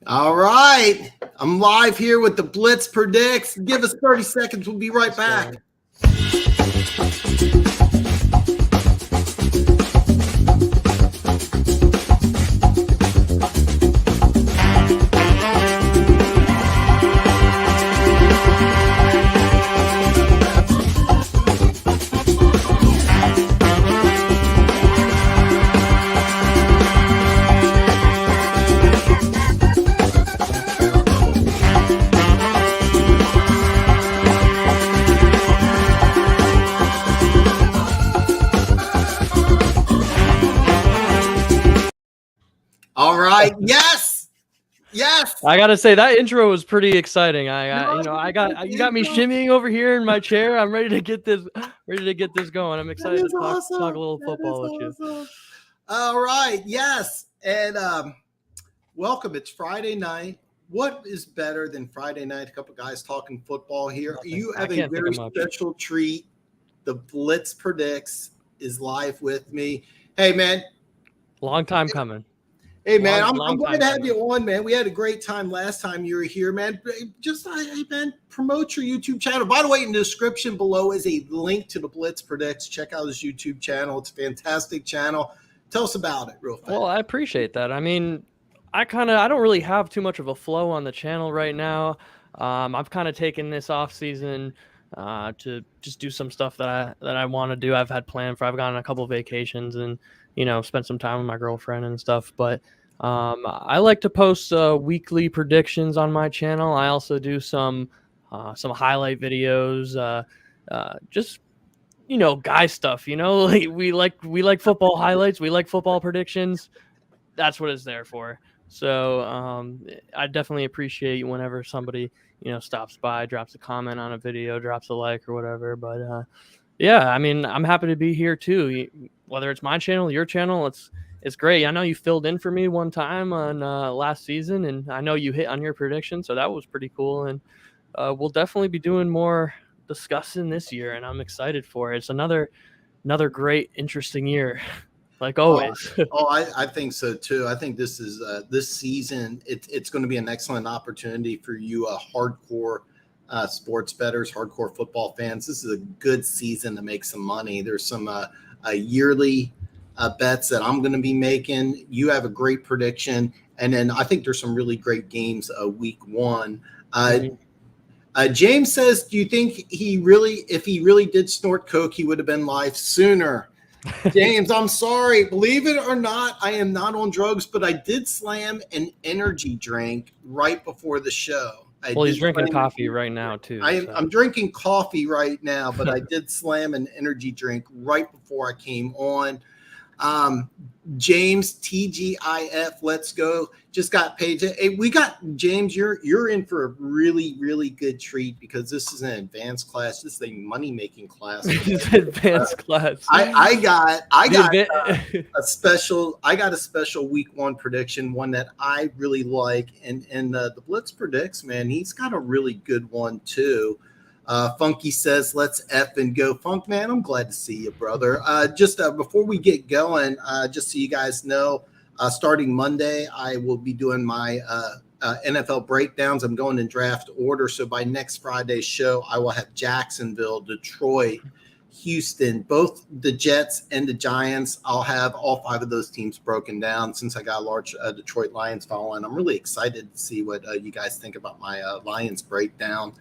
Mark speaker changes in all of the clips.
Speaker 1: All right. I'm live here with the Blitz Predicts. Give us 30 seconds. We'll be right back. All right. Yes.
Speaker 2: I gotta say that intro was pretty exciting. You got me shimmying over here in my chair. I'm ready to get this going. I'm excited to talk a little football with you.
Speaker 1: All right. Yes. And welcome. It's Friday night. What is better than Friday night? A couple guys talking football here.
Speaker 2: Nothing.
Speaker 1: You have a very special treat. The Blitz Predicts is live with me. Hey, man.
Speaker 2: Long time coming.
Speaker 1: Hey, man, I'm glad to have you on, man. We had a great time last time you were here, man. Hey, man, promote your YouTube channel. By the way, in the description below is a link to the Blitz Predicts. Check out his YouTube channel. It's a fantastic channel. Tell us about it real fast.
Speaker 2: Well, I appreciate that. I mean, I don't really have too much of a flow on the channel right now. I've kind of taken this off season to just do some stuff that I want to do. I've had planned for. I've gone on a couple of vacations and spent some time with my girlfriend and stuff. But I like to post weekly predictions on my channel. I also do some highlight videos, just guy stuff. Like we like football highlights. We like football predictions. That's what it's there for. So I definitely appreciate whenever somebody stops by, drops a comment on a video, drops a like or whatever. But yeah, I mean, I'm happy to be here too. Whether it's my channel, your channel, it's great. I know you filled in for me one time on last season, and I know you hit on your prediction, so that was pretty cool. And we'll definitely be doing more discussing this year, and I'm excited for it. It's another great, interesting year, like always.
Speaker 1: I think so too. I think this is this season. It's going to be an excellent opportunity for you, hardcore sports bettors, hardcore football fans. This is a good season to make some money. There's some yearly bets that I'm going to be making. You have a great prediction, and then I think there's some really great games week one. James says, do you think if he really did snort coke, he would have been live sooner? James, I'm sorry. Believe it or not, I am not on drugs, but I did slam an energy drink right before the show.
Speaker 2: He's drinking coffee right now too.
Speaker 1: I'm drinking coffee right now, but I did slam an energy drink right before I came on. James TGIF, let's go. Just got paid. Hey, we got James. You're in for a really, really good treat because this is an advanced class. This is a money making class.
Speaker 2: Advanced class.
Speaker 1: I got a special. I got a special week one prediction, one that I really like, and the Blitz Predicts, man, he's got a really good one too. Funky says, let's F and go. Funk, man, I'm glad to see you, brother. Just before we get going, just so you guys know, starting Monday, I will be doing my NFL breakdowns. I'm going in draft order. So by next Friday's show, I will have Jacksonville, Detroit, Houston, both the Jets and the Giants. I'll have all five of those teams broken down since I got a large Detroit Lions following. I'm really excited to see what you guys think about my Lions breakdown.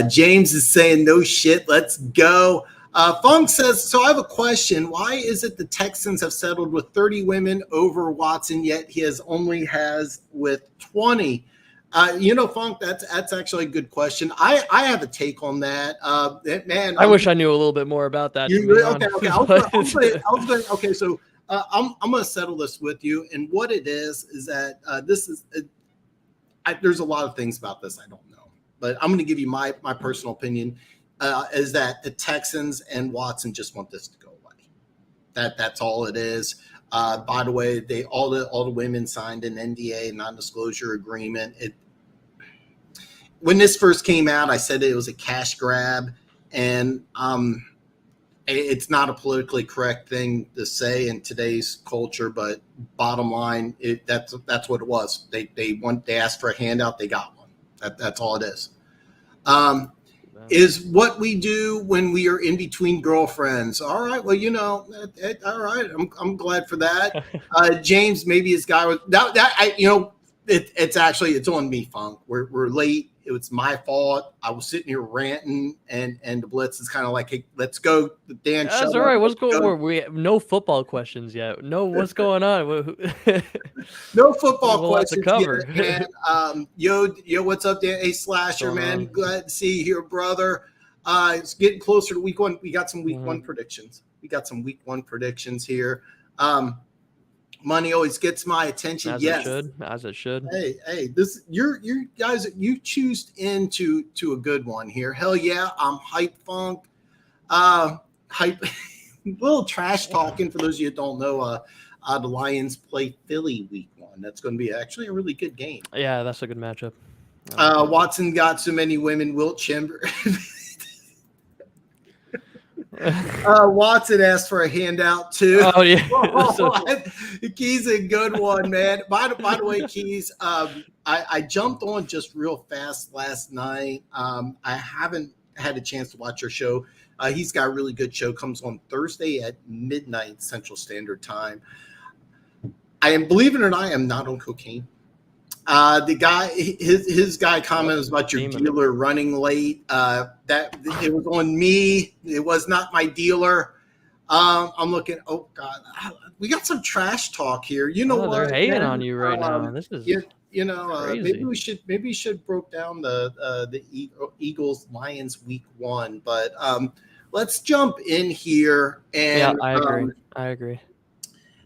Speaker 1: James is saying, no shit, let's go. Funk says, so I have a question. Why is it the Texans have settled with 30 women over Watson, yet he only has with 20? Funk, that's actually a good question. I have a take on that. Man,
Speaker 2: I wish I knew a little bit more about that.
Speaker 1: Okay. So I'm going to settle this with you. And what it is that there's a lot of things about this I don't know. But I'm going to give you my personal opinion is that the Texans and Watson just want this to go away. That's all it is. By the way, all the women signed an NDA, non-disclosure agreement. When this first came out, I said it was a cash grab, and it's not a politically correct thing to say in today's culture, but bottom line, that's what it was. They asked for a handout, they got one. That's all it is. Is what we do when we are in between girlfriends. All right, well, all right, I'm glad for that. James, maybe his guy was it's on me, Funk. We're late. It was my fault. I was sitting here ranting, and the Blitz is kind of like, hey, let's go. Dan,
Speaker 2: that's all right. What's going on? We have no football questions yet. No, what's going on?
Speaker 1: No football questions
Speaker 2: to cover.
Speaker 1: Yet, man. Yo, what's up, Dan? Hey, Slasher, man. Glad to see you here, brother. It's getting closer to week one. We got some week one predictions. Here. Money always gets my attention.
Speaker 2: As it should.
Speaker 1: Hey, this you guys, you choose into a good one here. Hell yeah, I'm hype, Funk. Hype. Little trash talking for those of you that don't know. The Lions play Philly week 1. That's going to be actually a really good game.
Speaker 2: Yeah, that's a good matchup.
Speaker 1: Watson got so many women. Wilt Chamber. Watson asked for a handout too.
Speaker 2: Oh yeah,
Speaker 1: Keys a good one, man. By the way, Keys, I jumped on just real fast last night. I haven't had a chance to watch your show. He's got a really good show. Comes on Thursday at midnight Central Standard Time. Believe it or not, I am not on cocaine. The guy, his guy comment was about your dealer running late. That it was on me. It was not my dealer. I'm looking. Oh God, we got some trash talk here. You know what?
Speaker 2: They're hating on you right now. This is
Speaker 1: maybe we should broke down the Eagles Lions week 1, but let's jump in here. And
Speaker 2: I agree.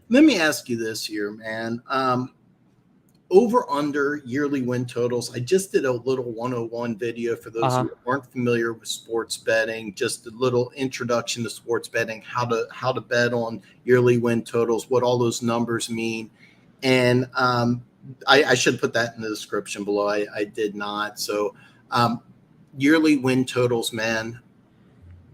Speaker 1: Let me ask you this here, man. Over under yearly win totals. I just did a little 101 video for those who aren't familiar with sports betting. Just a little introduction to sports betting, how to bet on yearly win totals, what all those numbers mean, and I should put that in the description below. I did not. So yearly win totals, man.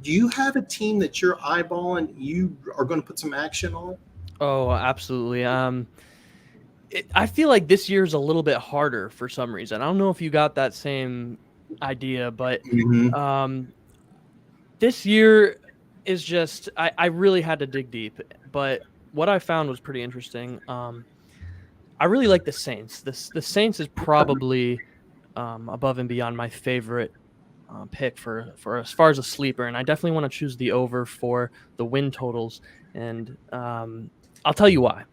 Speaker 1: Do you have a team that you're eyeballing? You are going to put some action on?
Speaker 2: Oh, absolutely. I feel like this year is a little bit harder for some reason. I don't know if you got that same idea, but this year is just I really had to dig deep. But what I found was pretty interesting. I really like the Saints. The Saints is probably above and beyond my favorite pick for as far as a sleeper, and I definitely want to choose the over for the win totals. And I'll tell you why.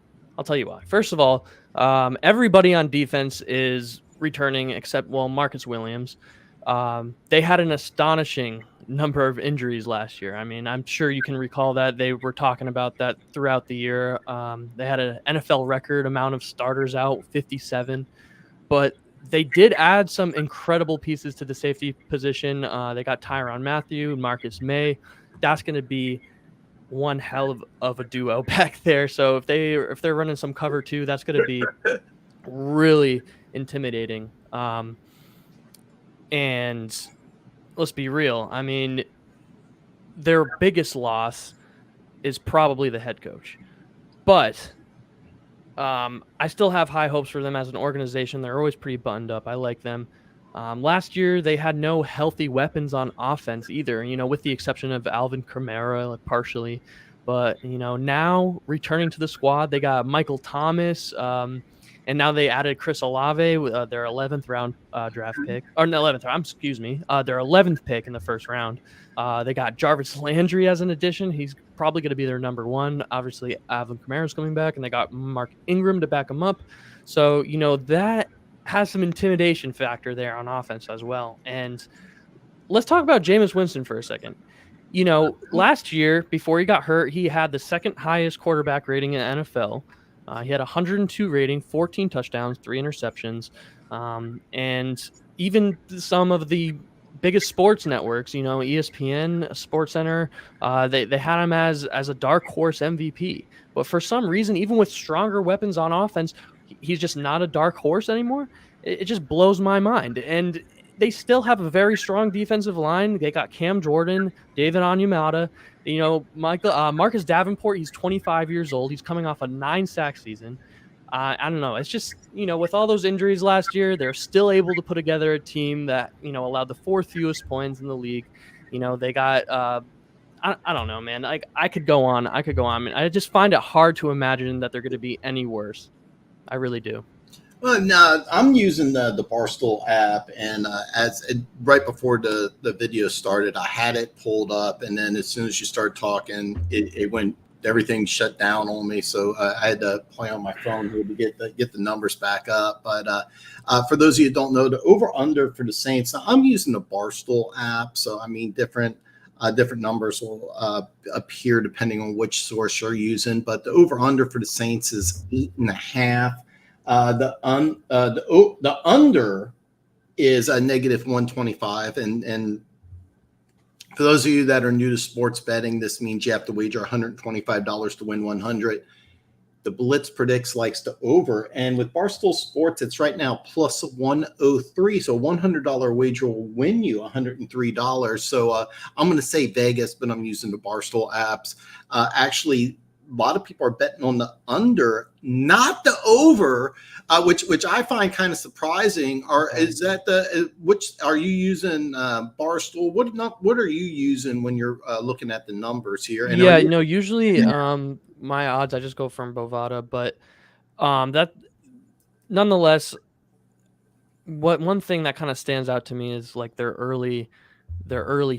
Speaker 2: First of all, everybody on defense is returning except, Marcus Williams. They had an astonishing number of injuries last year. I mean, I'm sure you can recall that. They were talking about that throughout the year. They had an NFL record amount of starters out, 57. But they did add some incredible pieces to the safety position. They got Tyrann Mathieu, Marcus May. That's going to be one hell of a duo back there. So if they're running some cover 2, that's going to be really intimidating. And let's be real. I mean, their biggest loss is probably the head coach, but I still have high hopes for them as an organization. They're always pretty buttoned up. I like them. Last year, they had no healthy weapons on offense either, with the exception of Alvin Kamara, partially. But, now returning to the squad, they got Michael Thomas, and now they added Chris Olave, their 11th round draft pick. Or no, 11th round, excuse me. Their 11th pick in the first round. They got Jarvis Landry as an addition. He's probably going to be their number 1. Obviously, Alvin Kamara's coming back, and they got Mark Ingram to back him up. So, that has some intimidation factor there on offense as well. And let's talk about Jameis Winston for a second. Last year, before he got hurt, he had the second highest quarterback rating in the NFL. He had 102 rating, 14 touchdowns, 3 interceptions. And even some of the biggest sports networks, ESPN, SportsCenter, they had him as a dark horse MVP. But for some reason, even with stronger weapons on offense, he's just not a dark horse anymore. It just blows my mind. And they still have a very strong defensive line. They got Cam Jordan, David Onyemata, You know, Marcus Davenport, he's 25 years old. He's coming off a 9-sack season. I don't know. It's just, you know, with all those injuries last year, they're still able to put together a team that, you know, allowed the 4th fewest points in the league. You know, they got, I don't know, man. Like, I could go on. I mean, I just find it hard to imagine that they're going to be any worse. I really do.
Speaker 1: Well, no, I'm using the Barstool app, and right before the video started, I had it pulled up, and then as soon as you started talking, it went, everything shut down on me. So I had to play on my phone here to get the numbers back up. But for those of you who don't know, the over under for the Saints, now I'm using the Barstool app, so I mean different numbers will appear depending on which source you're using. But the over under for the Saints is 8.5. The under is a negative 125, and for those of you that are new to sports betting, this means you have to wager $125 to win 100. The Blitz Predicts likes to over, and with Barstool Sports, it's right now plus 103. So a $100 wager will win you $103. So I'm going to say Vegas, but I'm using the Barstool apps. Actually, a lot of people are betting on the under, not the over, which I find kind of surprising. Is that which are you using Barstool? What are you using when you're looking at the numbers here? And
Speaker 2: usually my odds, I just go from Bovada, but that nonetheless, one thing that kind of stands out to me is like their early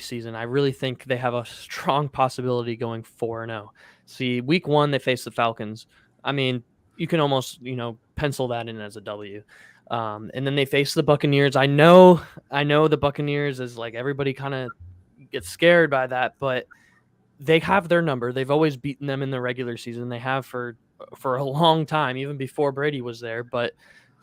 Speaker 2: season. I really think they have a strong possibility going 4-0. See, week 1 they face the Falcons. I mean, you can almost, you know, pencil that in as a W. And then they face the Buccaneers. I know the Buccaneers is like, everybody kind of gets scared by that, but they have their number. They've always beaten them in the regular season. They have for a long time, even before Brady was there. But,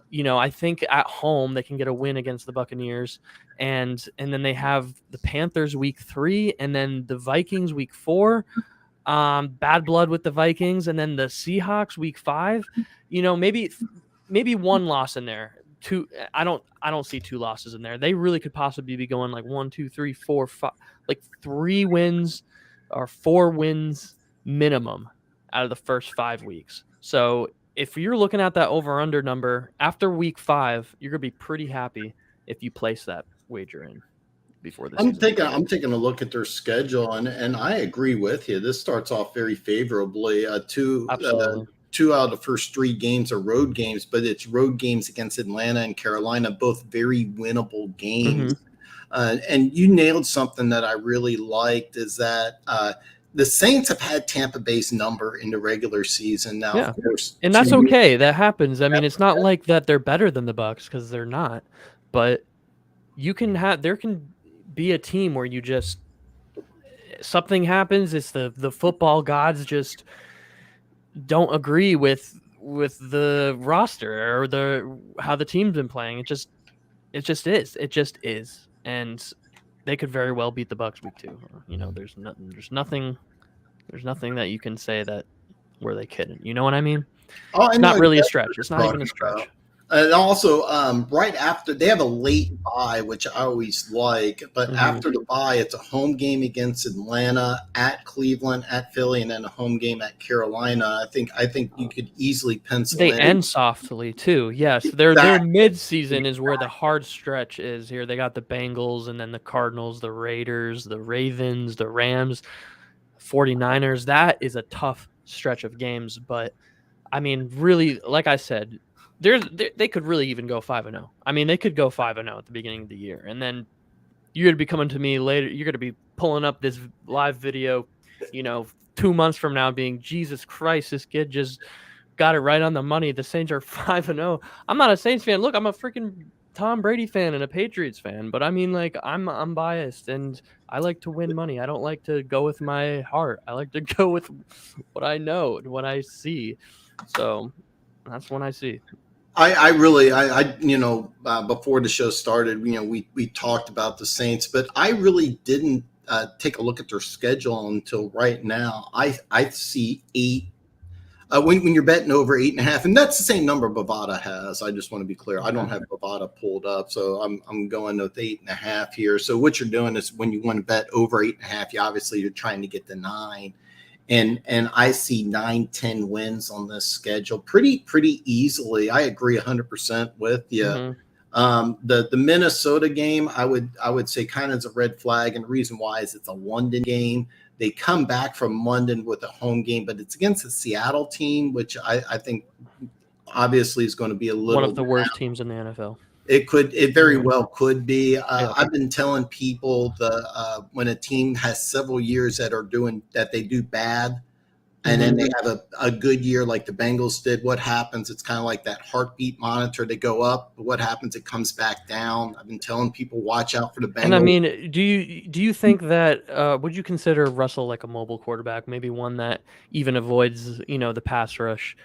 Speaker 2: you know, I think at home they can get a win against the Buccaneers, and then they have the Panthers week 3, and then the Vikings week 4. Bad blood with the Vikings, and then the Seahawks week 5. You know, maybe one loss in there. 2. I don't see 2 losses in there. They really could possibly be going like 1, 2, 3, 4, 5, like 3 wins or 4 wins minimum out of the first 5 weeks. So if you're looking at that over-under number after week 5, you're gonna be pretty happy if you place that wager in before this.
Speaker 1: I'm taking a look at their schedule, and I agree with you. This starts off very favorably. Two out of the first 3 games are road games, but it's road games against Atlanta and Carolina, both very winnable games. And you nailed something that I really liked, is that the Saints have had Tampa Bay's number in the regular season now, of course,
Speaker 2: and that's okay. That happens. I mean, it's not like that they're better than the Bucs, because they're not. But there can be a team where you just, something happens. It's the football gods just don't agree with the roster or how the team's been playing. It just is. And they could very well beat the Bucs week 2. You know, there's nothing that you can say that where they couldn't. You know what I mean? It's not really a stretch. It's not even a stretch.
Speaker 1: And also, right after, they have a late bye, which I always like. But after the bye, it's a home game against Atlanta, at Cleveland, at Philly, and then a home game at Carolina. I think you could easily pencil in.
Speaker 2: They end softly too. Yes, their mid-season is where the hard stretch is. Here they got the Bengals, and then the Cardinals, the Raiders, the Ravens, the Rams, 49ers. That is a tough stretch of games. But I mean, really, like I said, they could really even go 5-0. I mean, they could go 5-0 at the beginning of the year, and then you're going to be coming to me later. You're going to be pulling up this live video, you know, 2 months from now, being, Jesus Christ, this kid just got it right on the money. The Saints are 5-0. I'm not a Saints fan. Look, I'm a freaking Tom Brady fan and a Patriots fan, but I mean, like, I'm biased, and I like to win money. I don't like to go with my heart. I like to go with what I know and what I see. So that's what I see.
Speaker 1: I really, you know, before the show started, you know, we talked about the Saints, but I really didn't take a look at their schedule until right now. I see when you're betting over 8.5, and that's the same number Bovada has. I just want to be clear. I don't have Bovada pulled up, so I'm going with 8.5 here. So what you're doing is when you want to bet over 8.5, you're trying to get the 9. And I see 9-10 wins on this schedule pretty easily. I agree 100% with you. The Minnesota game, I would say kind of is a red flag, and the reason why is it's a London game. They come back from London with a home game, but it's against the Seattle team, which I think obviously is going to be a little
Speaker 2: one of the worst teams in the NFL.
Speaker 1: It very well could be. I've been telling people when a team has several years that they do bad, and then they have a good year like the Bengals did. What happens? It's kind of like that heartbeat monitor. They go up, but what happens? It comes back down. I've been telling people watch out for the Bengals.
Speaker 2: And I mean, do you think that would you consider Russell like a mobile quarterback, maybe one that even avoids the pass rush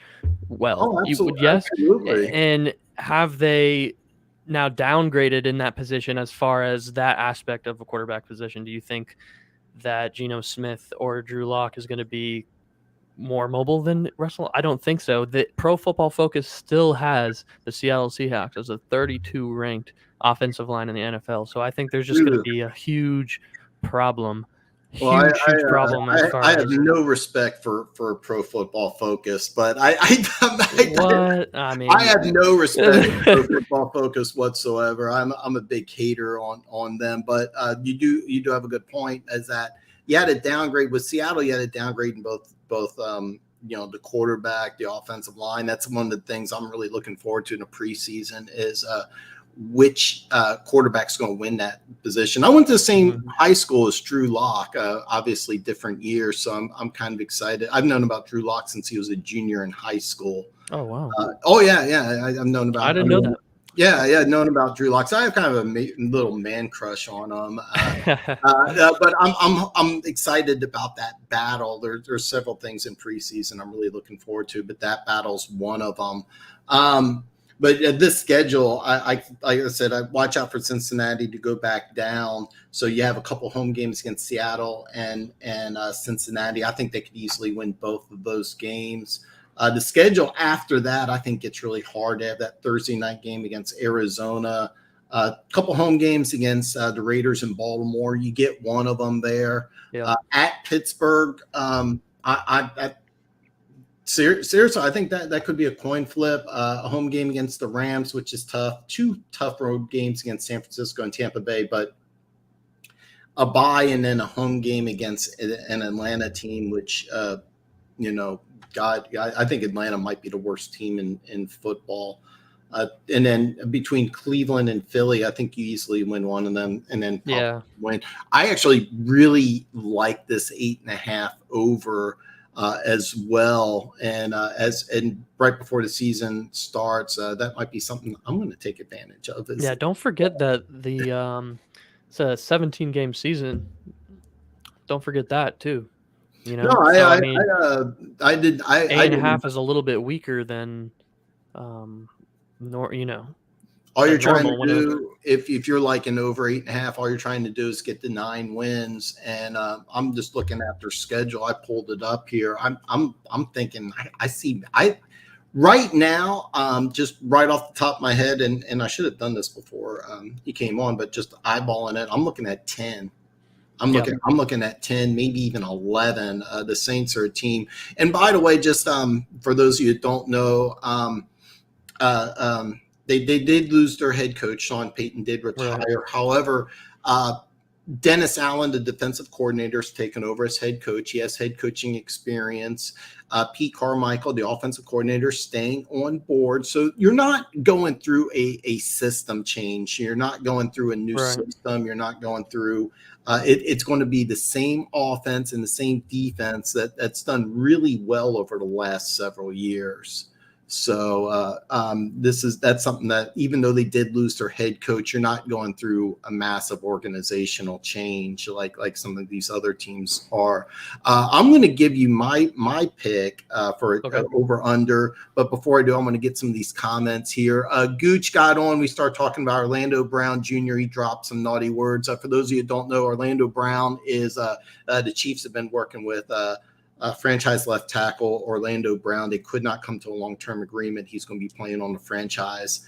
Speaker 2: well?
Speaker 1: Oh, absolutely.
Speaker 2: Yes.
Speaker 1: Absolutely.
Speaker 2: And have they now downgraded in that position as far as that aspect of a quarterback position? Do you think that Geno Smith or Drew Lock is going to be more mobile than Russell? I don't think so. The Pro Football Focus still has the Seattle Seahawks as a 32 ranked offensive line in the NFL. So I think there's just going to be a huge problem. Huge problem.
Speaker 1: I have no respect for Pro Football Focus, but I have no respect for Pro Football Focus whatsoever. I'm a big hater on them, but you do have a good point, as that you had a downgrade with Seattle. You had a downgrade in both the quarterback, the offensive line. That's one of the things I'm really looking forward to in the preseason is which quarterback's going to win that position. I went to the same high school as Drew Lock, obviously different years, so I'm kind of excited. I've known about Drew Lock since he was a junior in high school.
Speaker 2: Oh, wow.
Speaker 1: I've known about
Speaker 2: I didn't know that.
Speaker 1: Yeah, known about Drew Lock. So I have kind of a little man crush on him. But I'm excited about that battle. There's several things in preseason I'm really looking forward to, but that battle's one of them. But this schedule, like I said, I watch out for Cincinnati to go back down. So you have a couple home games against Seattle and Cincinnati. I think they could easily win both of those games. The schedule after that, I think, gets really hard. They have that Thursday night game against Arizona, a couple home games against the Raiders in Baltimore. You get one of them there. Yeah. At Pittsburgh, seriously, I think that could be a coin flip. A home game against the Rams, which is tough. 2 tough road games against San Francisco and Tampa Bay, but a bye and then a home game against an Atlanta team, which, I think Atlanta might be the worst team in football. And then between Cleveland and Philly, I think you easily win one of them and then win. I actually really like this 8.5 over as well. And right before the season starts, that might be something I'm going to take advantage of.
Speaker 2: Don't forget that it's a 17-game season. Don't forget that too.
Speaker 1: I did.
Speaker 2: 8.5 is a little bit weaker than,
Speaker 1: all you're trying to do, if you're like an over 8.5, all you're trying to do is get the 9 wins. And I'm just looking at their schedule. I pulled it up here. I'm thinking right now, just right off the top of my head, and I should have done this before he came on, but just eyeballing it, I'm looking at 10. I'm looking at 10, maybe even 11. The Saints are a team. And by the way, just for those of you who don't know, they did lose their head coach. Sean Payton did retire. Right. However, Dennis Allen, the defensive coordinator, has taken over as head coach. He has head coaching experience. Pete Carmichael, the offensive coordinator, staying on board. So you're not going through a system change. You're not going through a new system. You're not going through it's going to be the same offense and the same defense that's done really well over the last several years. So that's something that, even though they did lose their head coach, you're not going through a massive organizational change like some of these other teams are. I'm going to give you my pick for over under, but before I do, I'm going to get some of these comments here. Gooch got on. We start talking about Orlando Brown Jr. He dropped some naughty words. For those of you who don't know, Orlando Brown is the Chiefs have been working with franchise left tackle Orlando Brown. They could not come to a long-term agreement. He's going to be playing on the franchise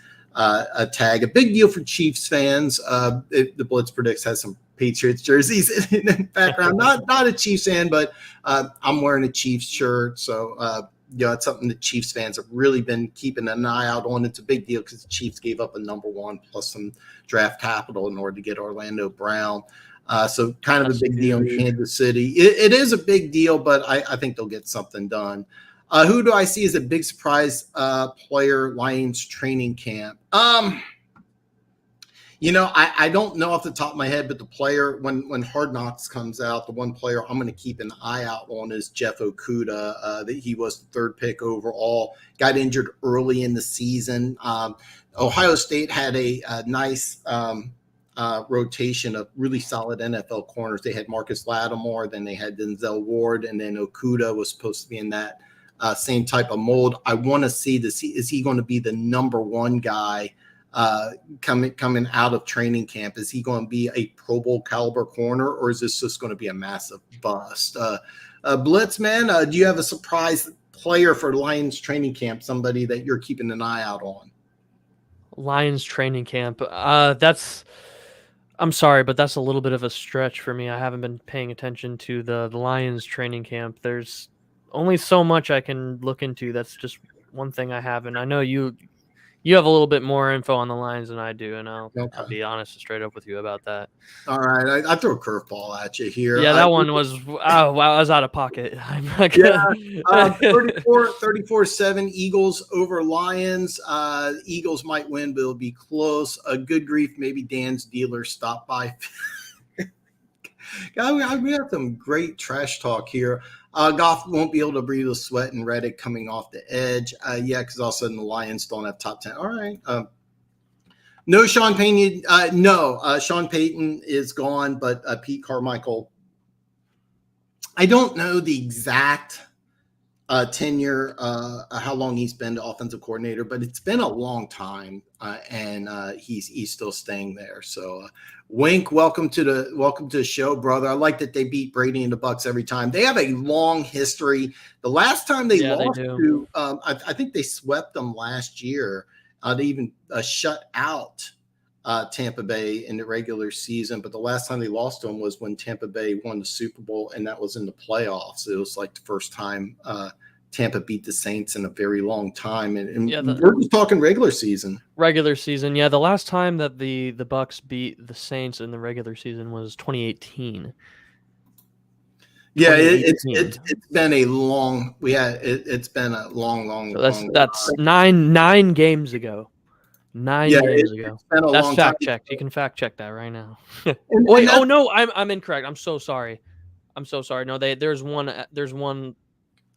Speaker 1: tag. A big deal for Chiefs fans. The Blitz Predicts has some Patriots jerseys in the background. Not a Chiefs fan, but I'm wearing a Chiefs shirt. So, it's something that Chiefs fans have really been keeping an eye out on. It's a big deal because the Chiefs gave up a number one plus some draft capital in order to get Orlando Brown. So kind of a big deal in Kansas City. It is a big deal, but I think they'll get something done. Who do I see as a big surprise player, Lions training camp? I don't know off the top of my head, but the player, when Hard Knocks comes out, the one player I'm going to keep an eye out on is Jeff Okudah. That he was the third pick overall, got injured early in the season. Ohio State had a nice rotation of really solid NFL corners. They had Marcus Lattimore, then they had Denzel Ward, and then Okudah was supposed to be in that same type of mold. I want to see this. Is he going to be the number one guy coming out of training camp? Is he going to be a Pro Bowl caliber corner, or is this just going to be a massive bust? Blitz, man, do you have a surprise player for Lions training camp, somebody that you're keeping an eye out on?
Speaker 2: Lions training camp. I'm sorry, but that's a little bit of a stretch for me. I haven't been paying attention to the Lions training camp. There's only so much I can look into. That's just one thing I haven't. I know you have a little bit more info on the Lions than I do, and I'll be honest and straight up with you about that.
Speaker 1: All right, I threw a curveball at you here.
Speaker 2: Yeah, that one was I was out of pocket. I'm not
Speaker 1: gonna... 34-7 Eagles over Lions. Eagles might win, but it'll be close. Good grief, maybe Dan's dealer stopped by. God, we have some great trash talk here. Goff won't be able to breathe a sweat and Reddick coming off the edge. Because all of a sudden the Lions don't have top 10. All right. No Sean Payton. Sean Payton is gone, but Pete Carmichael. I don't know the exact tenure, how long he's been the offensive coordinator, but it's been a long time, and he's still staying there. So, Wink, welcome to the show, brother. I like that they beat Brady and the Bucs every time. They have a long history. The last time they lost to, I think they swept them last year. They even shut out Tampa Bay in the regular season, but the last time they lost to them was when Tampa Bay won the Super Bowl, and that was in the playoffs. It was like the first time Tampa beat the Saints in a very long time, and we're just talking regular season.
Speaker 2: Regular season, yeah. The last time that the Bucs beat the Saints in the regular season was 2018.
Speaker 1: Yeah, it's been a long. It's been a long.
Speaker 2: So that's nine games ago. 9 games ago. That's fact checked. You can fact check that right now. No, I'm incorrect. I'm so sorry. No, there's one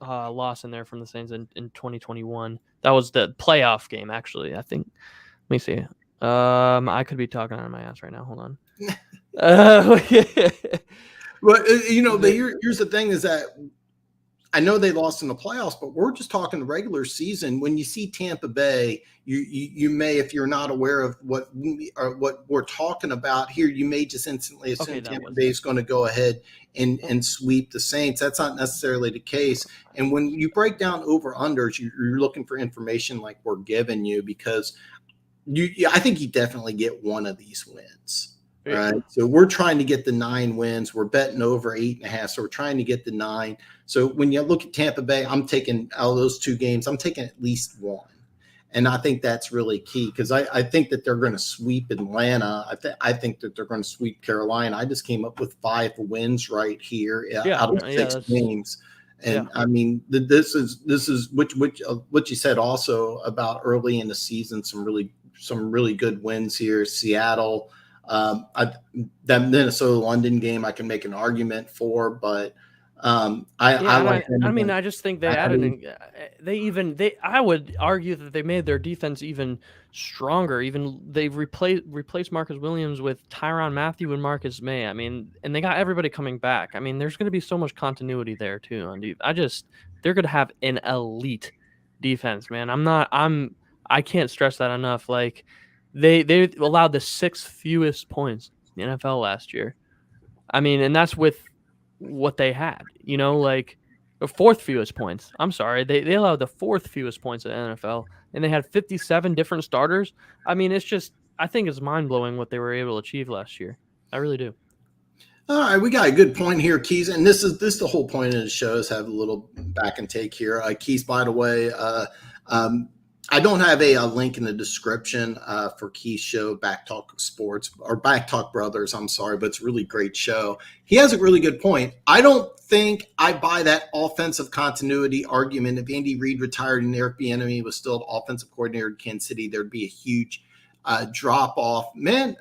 Speaker 2: loss in there from the Saints in 2021. That was the playoff game, actually. I think. Let me see. I could be talking out of my ass right now. Hold on.
Speaker 1: Well, here's the thing: is that I know they lost in the playoffs, but we're just talking the regular season. When you see Tampa Bay, you may, if you're not aware of what we're talking about here, you may just instantly assume Tampa Bay is going to go ahead and sweep the Saints. That's not necessarily the case. And when you break down over-unders, you're looking for information like we're giving you, because I think you definitely get one of these wins. Right. So we're trying to get the 9 wins. We're betting over 8.5. So we're trying to get the 9. So when you look at Tampa Bay, I'm taking out of those 2 games, I'm taking at least 1. And I think that's really key, because I think that they're going to sweep Atlanta. I think that they're going to sweep Carolina. I just came up with 5 wins right here out of 6 games. And I mean, this is which what you said also about early in the season, some really good wins here. Seattle. That Minnesota-London game I can make an argument for, but
Speaker 2: I just think they added. I would argue that they made their defense even stronger. Even they've replaced Marcus Williams with Tyrann Mathieu and Marcus May. I mean, and they got everybody coming back. I mean, there's going to be so much continuity there too. They're going to have an elite defense, man. I can't stress that enough. Like, They allowed the 6th fewest points in the NFL last year. I mean, and that's with what they had. Like, or fourth fewest points. I'm sorry, they allowed the fourth fewest points in the NFL, and they had 57 different starters. I mean, I think it's mind blowing what they were able to achieve last year. I really do.
Speaker 1: All right, we got a good point here, Keys, and this is the whole point of the show is have a little back and take here. Keys, by the way, I don't have a link in the description for Keith's show, Back Talk Sports, or Back Talk Brothers, I'm sorry, but it's a really great show. He has a really good point. I don't think I buy that offensive continuity argument. If Andy Reid retired and Eric Bieniemy was still the offensive coordinator in Kansas City, there'd be a huge drop off. Man,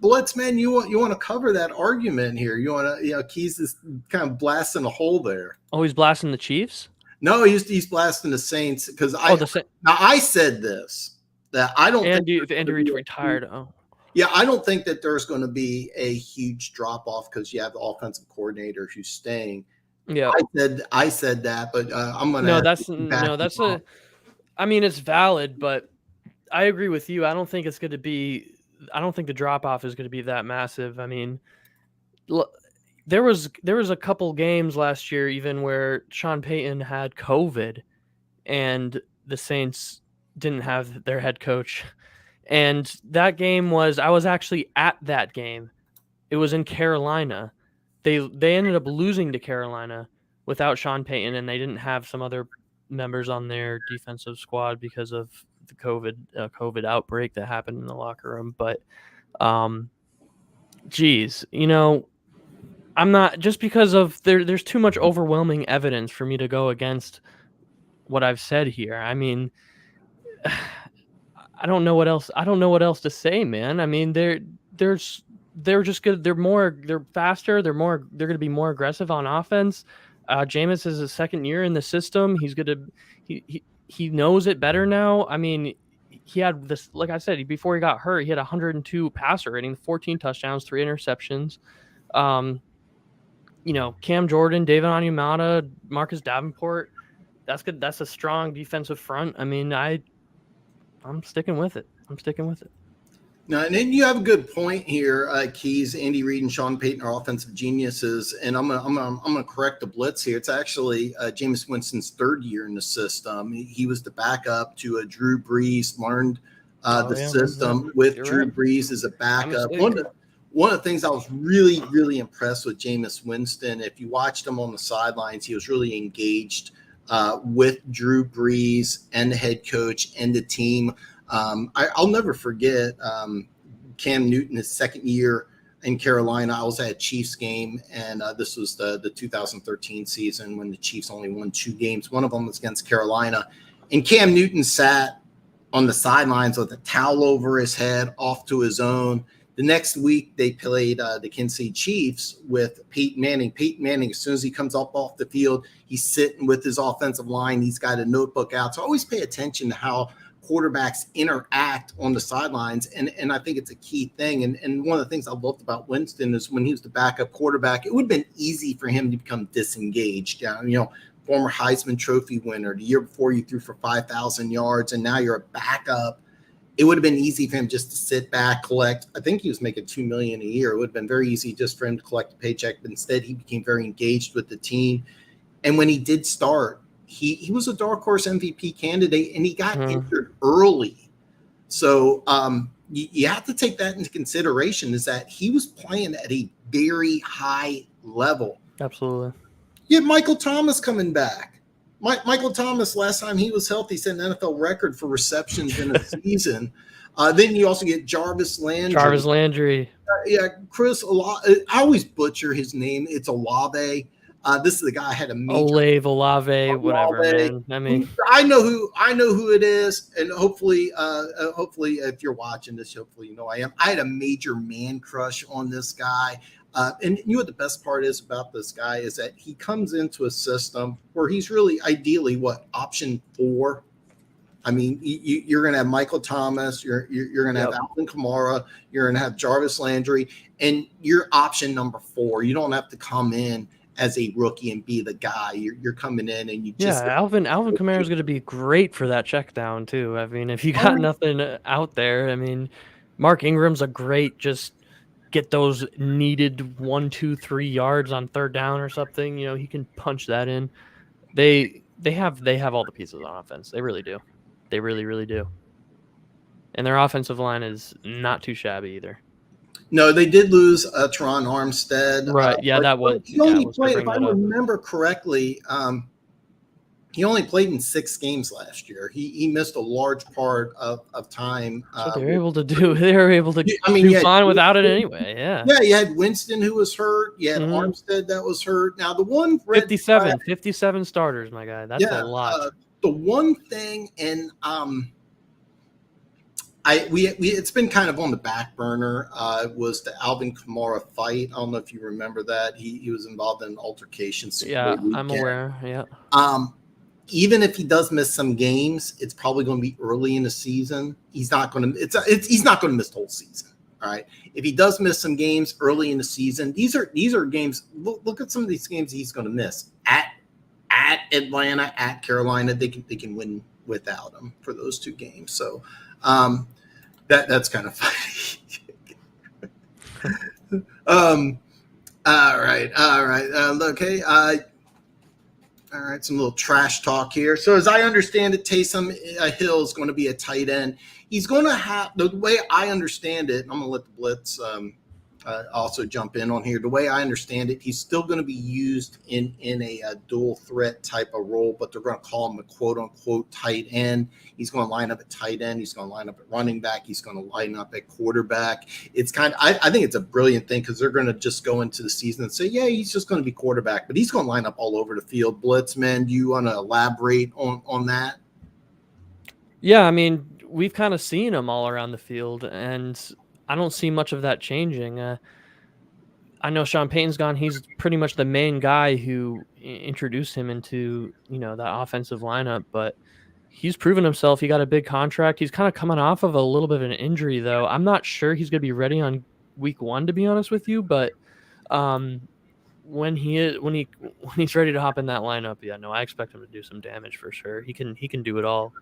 Speaker 1: Blitz, man, you want to cover that argument here. You want to, Keys is kind of blasting a hole there.
Speaker 2: Oh, he's blasting the Chiefs?
Speaker 1: No, he's blasting the Saints because I said this, that I don't think
Speaker 2: Andy Reid retired. Oh,
Speaker 1: yeah, I don't think that there's going to be a huge drop off because you have the offensive coordinator who's staying.
Speaker 2: Yeah,
Speaker 1: I said that, but I'm gonna.
Speaker 2: I mean, it's valid, but I agree with you. I don't think it's going to be. I don't think the drop off is going to be that massive. I mean, there was a couple games last year even where Sean Payton had COVID, and the Saints didn't have their head coach. And that game I was actually at that game. It was in Carolina. They ended up losing to Carolina without Sean Payton, and they didn't have some other members on their defensive squad because of the COVID outbreak that happened in the locker room. But, geez, I'm not, just because of there's too much overwhelming evidence for me to go against what I've said here. I mean, I don't know what else to say, man. I mean, they're just good. They're faster. They're going to be more aggressive on offense. Jameis is his second year in the system. He knows it better now. I mean, he had this, like I said, before he got hurt, he had 102 passer rating, 14 touchdowns, 3 interceptions. Cam Jordan, David Onyemata, Marcus Davenport. That's good. That's a strong defensive front. I mean, I'm sticking with it.
Speaker 1: No, and then you have a good point here, Keys. Andy Reid and Sean Payton are offensive geniuses, and I'm gonna correct the Blitz here. It's actually Jameis Winston's third year in the system. He was the backup to Drew Brees. Learned system with Drew Brees as a backup. One of the things I was really, really impressed with Jameis Winston, if you watched him on the sidelines, he was really engaged with Drew Brees and the head coach and the team. I'll never forget Cam Newton, his second year in Carolina. I was at a Chiefs game, and this was the 2013 season when the Chiefs only won 2 games. One of them was against Carolina. And Cam Newton sat on the sidelines with a towel over his head, off to his own. The next week, they played the Kansas City Chiefs with Peyton Manning. Peyton Manning, as soon as he comes up off the field, he's sitting with his offensive line. He's got a notebook out. So always pay attention to how quarterbacks interact on the sidelines. And I think it's a key thing. And one of the things I loved about Winston is when he was the backup quarterback, it would have been easy for him to become disengaged. Former Heisman Trophy winner. The year before you threw for 5,000 yards, and now you're a backup. It would have been easy for him just to sit back, collect. I think he was making $2 million a year. It would have been very easy just for him to collect a paycheck. But instead, he became very engaged with the team. And when he did start, he was a dark horse MVP candidate, and he got injured early. So you have to take that into consideration, is that he was playing at a very high level.
Speaker 2: Absolutely.
Speaker 1: You have Michael Thomas coming back. Michael Thomas, last time he was healthy, set an NFL record for receptions in a season. Then you also get Jarvis Landry. Chris Olave. I always butcher his name. It's Olave. This is the guy I had a major
Speaker 2: Olave, whatever. Man. I mean,
Speaker 1: I know who it is, and hopefully, if you're watching this, hopefully you know I am. I had a major man crush on this guy. And you know what the best part is about this guy is that he comes into a system where he's really ideally option 4. I mean, you're going to have Michael Thomas, you're going to have Alvin Kamara, you're going to have Jarvis Landry, and you're option number 4. You don't have to come in as a rookie and be the guy. You're coming in and you just
Speaker 2: Alvin Kamara is going to be great for that check down too. I mean, if you got nothing out there, I mean, Mark Ingram's a great just get those needed 1, 2, 3 yards on third down or something. He can punch that in. They have all the pieces on offense. They really do. They really, really do. And their offensive line is not too shabby either.
Speaker 1: No, they did lose Teron Armstead.
Speaker 2: Right. Yeah, that was.
Speaker 1: He only
Speaker 2: was
Speaker 1: played, if I remember correctly, he only played in 6 games last year. He missed a large part of time.
Speaker 2: So they were able to do. They were able to do fine without it anyway. Yeah.
Speaker 1: Yeah, you had Winston who was hurt. You had Armstead that was hurt. Now the one
Speaker 2: 57 starters, my guy. That's a lot.
Speaker 1: The one thing, and it's been kind of on the back burner, was the Alvin Kamara fight. I don't know if you remember that. He was involved in an altercation.
Speaker 2: Yeah, I'm aware. Yeah.
Speaker 1: Even if he does miss some games, it's probably going to be early in the season. He's not going to. He's not going to miss the whole season. All right. If he does miss some games early in the season, these are games. Look at some of these games he's going to miss at Atlanta, at Carolina. They can win without him for those 2 games. So that's kind of funny. All right. Okay. All right, some little trash talk here. So as I understand it, Taysom Hill is going to be a tight end. He's going to have, the way I understand it, I'm going to let the Blitz also jump in on here. The way I understand it, he's still going to be used in a dual threat type of role, but they're going to call him a quote unquote tight end. He's going to line up at tight end. He's going to line up at running back. He's going to line up at quarterback. It's kind of, I think it's a brilliant thing because they're going to just go into the season and say, yeah, he's just going to be quarterback, but he's going to line up all over the field. Blitz, man, do you want to elaborate on that?
Speaker 2: Yeah, I mean, we've kind of seen him all around the field, and I don't see much of that changing. I know Sean Payton's gone. He's pretty much the main guy who introduced him into, that offensive lineup, but he's proven himself. He got a big contract. He's kind of coming off of a little bit of an injury, though. I'm not sure he's going to be ready on week 1, to be honest with you, but when he's ready to hop in that lineup, I expect him to do some damage for sure. He can do it all.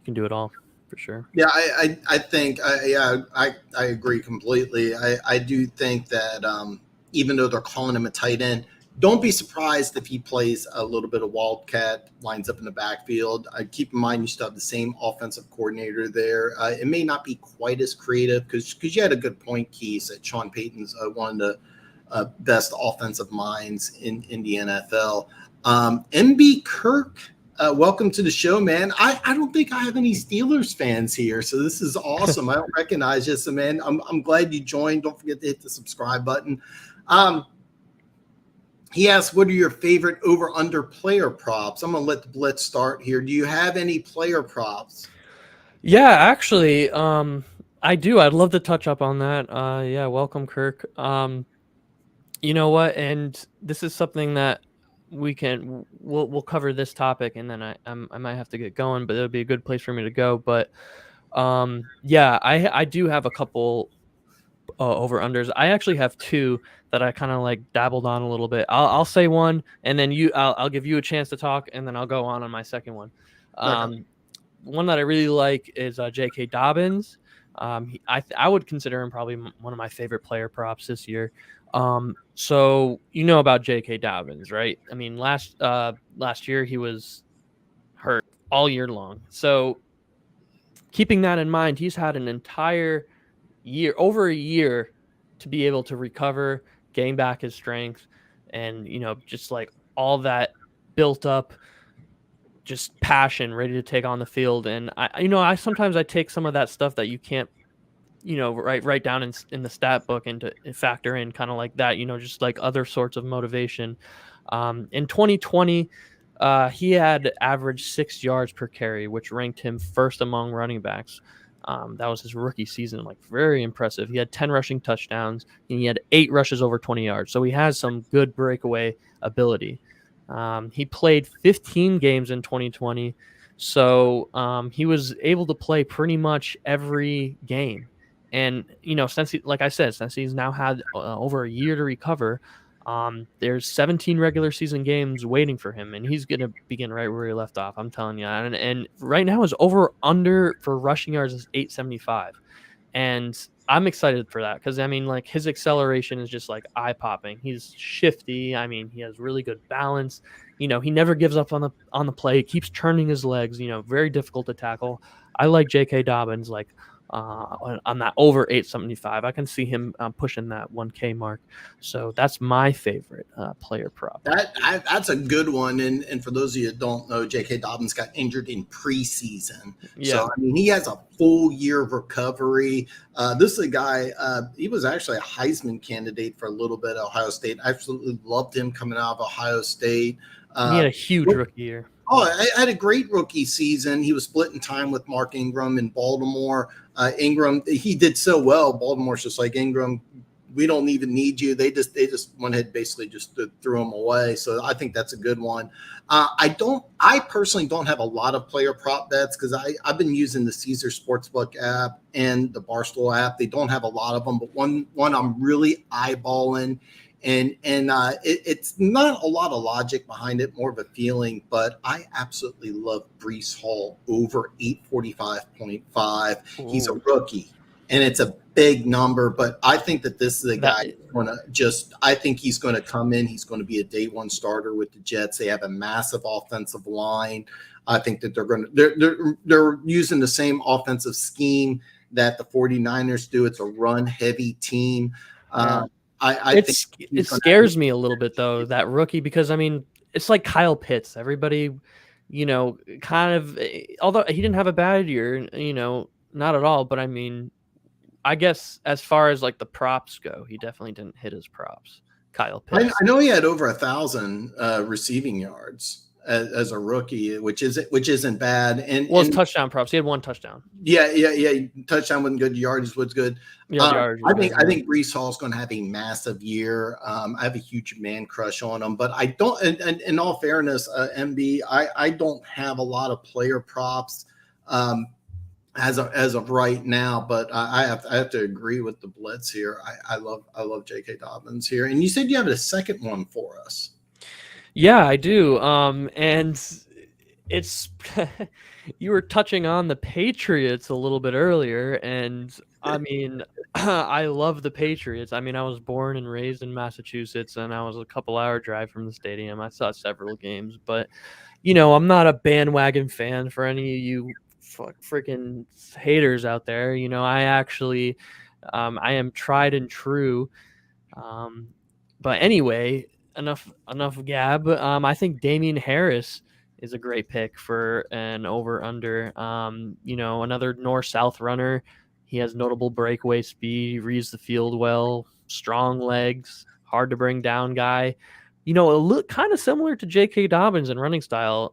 Speaker 2: He can do it all. For sure.
Speaker 1: Yeah, I think I agree completely. I do think that even though they're calling him a tight end, don't be surprised if he plays a little bit of wildcat, lines up in the backfield. Keep in mind you still have the same offensive coordinator there. It may not be quite as creative because you had a good point, Keith, that Sean Payton's one of the best offensive minds in the NFL. MB Kirk. Welcome to the show, man. I don't think I have any Steelers fans here, so this is awesome. I don't recognize you, so man, I'm glad you joined. Don't forget to hit the subscribe button. He asked, what are your favorite over-under player props? I'm going to let the Blitz start here. Do you have any player props?
Speaker 2: Yeah, actually, I do. I'd love to touch up on that. Yeah, welcome, Kirk. You know what? And this is something that we'll cover this topic, and then I might have to get going, but it'll be a good place for me to go. But yeah, I do have a couple over unders. I actually have 2 that I kind of like dabbled on a little bit. I'll say one, and then I'll give you a chance to talk, and then I'll go on my second one. One that I really like is J.K. Dobbins. I would consider him probably one of my favorite player props this year. So about J.K. Dobbins, right? I mean, last year he was hurt all year long. So keeping that in mind, he's had an entire year, over a year, to be able to recover, gain back his strength, and just like all that built up, just passion, ready to take on the field. And I sometimes I take some of that stuff that you can't write down in the stat book and to factor in kind of like that, just like other sorts of motivation. In 2020, he had averaged 6 yards per carry, which ranked him first among running backs. That was his rookie season, like very impressive. He had 10 rushing touchdowns and he had 8 rushes over 20 yards. So he has some good breakaway ability. He played 15 games in 2020. So he was able to play pretty much every game. And, since he's now had over a year to recover, there's 17 regular season games waiting for him, and he's going to begin right where he left off. I'm telling you. And right now his over under for rushing yards is 875. And I'm excited for that because, I mean, like, his acceleration is just like eye-popping. He's shifty. I mean, he has really good balance. He never gives up on the play. He keeps turning his legs. Very difficult to tackle. I like J.K. Dobbins, like, on that over 875. I can see him pushing that 1K mark. So that's my favorite player prop.
Speaker 1: That's a good one. And for those of you that don't know, J.K. Dobbins got injured in preseason. Yeah. So, I mean, he has a full year of recovery. This is a guy, he was actually a Heisman candidate for a little bit at Ohio State. I absolutely loved him coming out of Ohio State.
Speaker 2: He had a huge rookie year.
Speaker 1: Oh, I had a great rookie season. He was splitting time with Mark Ingram in Baltimore. Ingram, he did so well. Baltimore's just like, Ingram, we don't even need you. They just went ahead, basically just threw him away. So I think that's a good one. I personally don't have a lot of player prop bets because I've been using the Caesar Sportsbook app and the Barstool app. They don't have a lot of them, but one I'm really eyeballing. And it's not a lot of logic behind it, more of a feeling, but I absolutely love Breece Hall over 845.5. He's a rookie, and it's a big number, but I think that this is a guy I think he's going to come in. He's going to be a day one starter with the Jets. They have a massive offensive line. I think that they're using the same offensive scheme that the 49ers do. It's a run heavy team.
Speaker 2: It scares me a little bit, though, that rookie, because, I mean, it's like Kyle Pitts. Everybody, kind of, although he didn't have a bad year, not at all. But, I mean, I guess as far as like the props go, he definitely didn't hit his props. Kyle Pitts.
Speaker 1: I know he had over 1,000 receiving yards as a rookie, which isn't bad. And
Speaker 2: his touchdown props, he had one touchdown.
Speaker 1: Yeah. Touchdown wasn't good. Yardage was good. I think Breece Hall is going to have a massive year. I have a huge man crush on him, but I don't. And in all fairness, MB, I don't have a lot of player props as of right now. But I have to agree with the Blitz here. I love J.K. Dobbins here. And you said you have a second one for us.
Speaker 2: Yeah, I do. And it's you were touching on the Patriots a little bit earlier, and I mean, I love the Patriots. I mean, I was born and raised in Massachusetts, and I was a couple-hour drive from the stadium. I saw several games, but I'm not a bandwagon fan for any of you freaking haters out there. I actually, I am tried and true. But anyway. Enough gab. I think Damian Harris is a great pick for an over-under. Another north-south runner. He has notable breakaway speed, reads the field well, strong legs, hard to bring down guy. It looked kind of similar to J.K. Dobbins in running style.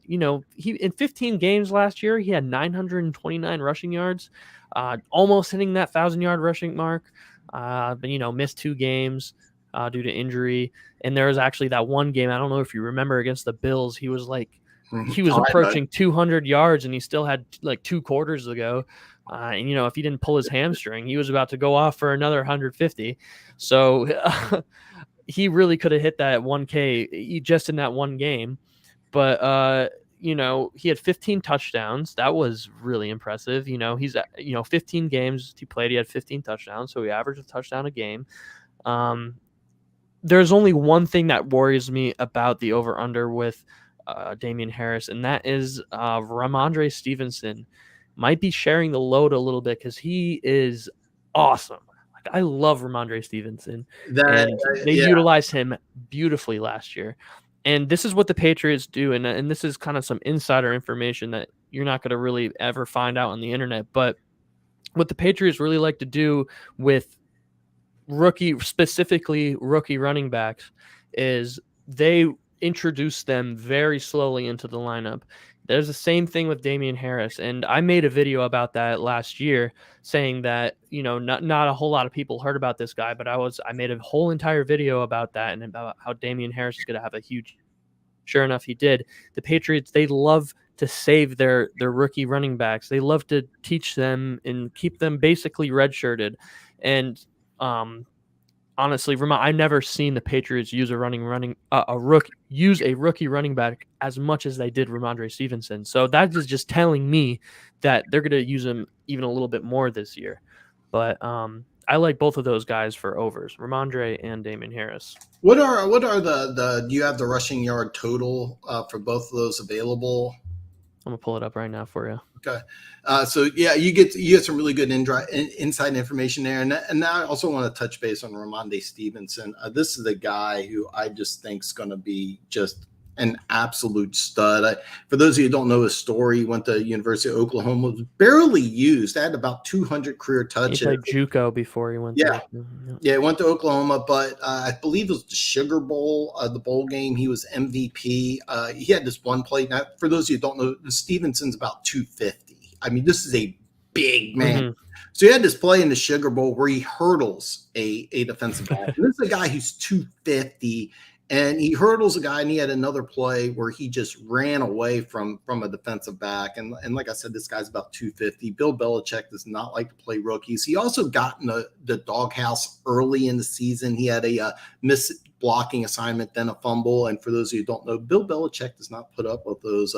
Speaker 2: He in 15 games last year, he had 929 rushing yards, almost hitting that 1,000-yard rushing mark. But missed 2 games. Due to injury. And there was actually that one game, I don't know if you remember, against the Bills, he was approaching 200 yards, and he still had like 2 quarters to go. And if he didn't pull his hamstring, he was about to go off for another 150. So he really could have hit that 1K just in that one game. But he had 15 touchdowns. That was really impressive. He's 15 games he played, he had 15 touchdowns, so he averaged a touchdown a game. There's only one thing that worries me about the over-under with Damian Harris, and that is Raimondi Stevenson might be sharing the load a little bit because he is awesome. Like, I love Raimondi Stevenson, and they utilized him beautifully last year. And this is what the Patriots do, and this is kind of some insider information that you're not going to really ever find out on the internet. But what the Patriots really like to do with specifically rookie running backs, is they introduce them very slowly into the lineup. There's the same thing with Damian Harris, and I made a video about that last year, saying that not a whole lot of people heard about this guy, but I made a whole entire video about that and about how Damian Harris is going to have a huge. Sure enough, he did. The Patriots, they love to save their rookie running backs. They love to teach them and keep them basically redshirted. And honestly, I've never seen the Patriots use a rookie running back as much as they did Raimondi Stevenson. So that is just telling me that they're going to use him even a little bit more this year. But I like both of those guys for overs, Raimondi and Damian Harris.
Speaker 1: What are the do you have the rushing yard total for both of those available?
Speaker 2: I'm gonna pull it up right now for you.
Speaker 1: Okay, so yeah, you get some really good inside information there, and now I also want to touch base on Raimondi Stevenson. This is a guy who I just think is going to be just an absolute stud. For those of you who don't know his story, he went to University of Oklahoma, was barely used. Had about 200 career touches.
Speaker 2: He played JUCO before he went.
Speaker 1: Yeah, he went to Oklahoma, but I believe it was the Sugar Bowl, the bowl game. He was MVP. He had this one play. Now, for those of you who don't know, Stevenson's about 250. I mean, this is a big man. Mm-hmm. So he had this play in the Sugar Bowl where he hurdles a defensive back. This is a guy who's 250. And he hurdles a guy, and he had another play where he just ran away from a defensive back. And like I said, this guy's about 250. Bill Belichick does not like to play rookies. He also got in the doghouse early in the season. He had a miss blocking assignment, then a fumble. And for those of you who don't know, Bill Belichick does not put up with those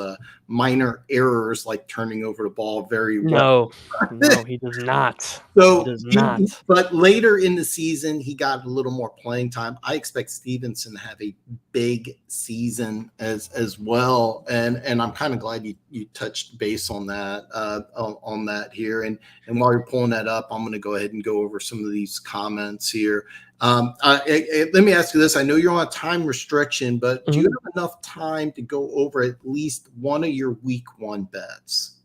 Speaker 1: minor errors like turning over the ball very well.
Speaker 2: No, he does not.
Speaker 1: So, he does not. But later in the season, he got a little more playing time. I expect Stevenson to have a big season as well. And I'm kind of glad you touched base on that here. And while you're pulling that up, I'm going to go ahead and go over some of these comments here. Let me ask you this. I know you're on a time restriction, but do you have enough time to go over at least one of your week one bets?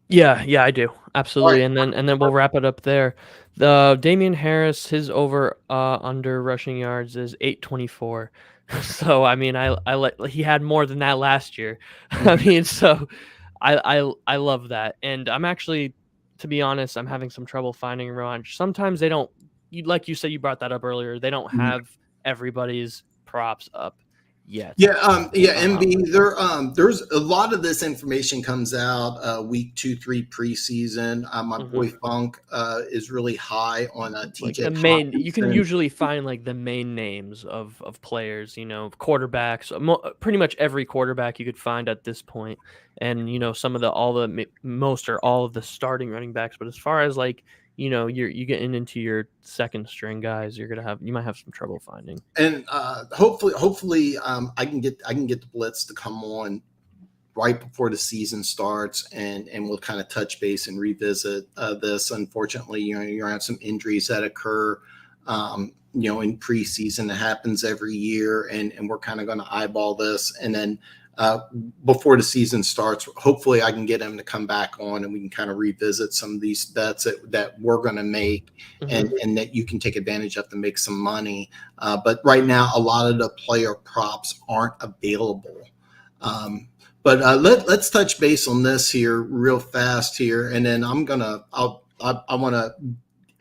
Speaker 2: Yeah, I do. Absolutely. Right. And then we'll wrap it up there. The Damian Harris, his over under rushing yards is 824. So I mean, he had more than that last year. I mean, so I love that. And I'm actually, to be honest, I'm having some trouble finding Raj. Sometimes they don't. Like you said, you brought that up earlier. They don't have everybody's props up yet.
Speaker 1: Yeah, MB. There's a lot of this information comes out week 2-3 preseason. My boy Funk is really high on TJ.
Speaker 2: Like the main, you can usually find like the main names of players. You know, quarterbacks. Pretty much every quarterback you could find at this point, and you know some of most or all of the starting running backs. But as far as like, you know, you're getting into your second string guys, you might have some trouble finding.
Speaker 1: And hopefully I can get the Blitz to come on right before the season starts, and we'll kind of touch base and revisit this. Unfortunately, you know, you're gonna have some injuries that occur you know, in preseason. It happens every year, and we're kind of going to eyeball this, and then before the season starts, hopefully I can get him to come back on and we can kind of revisit some of these bets that we're going to make and that you can take advantage of to make some money. But right now, a lot of the player props aren't available. But let's touch base on this here real fast here. And then I want to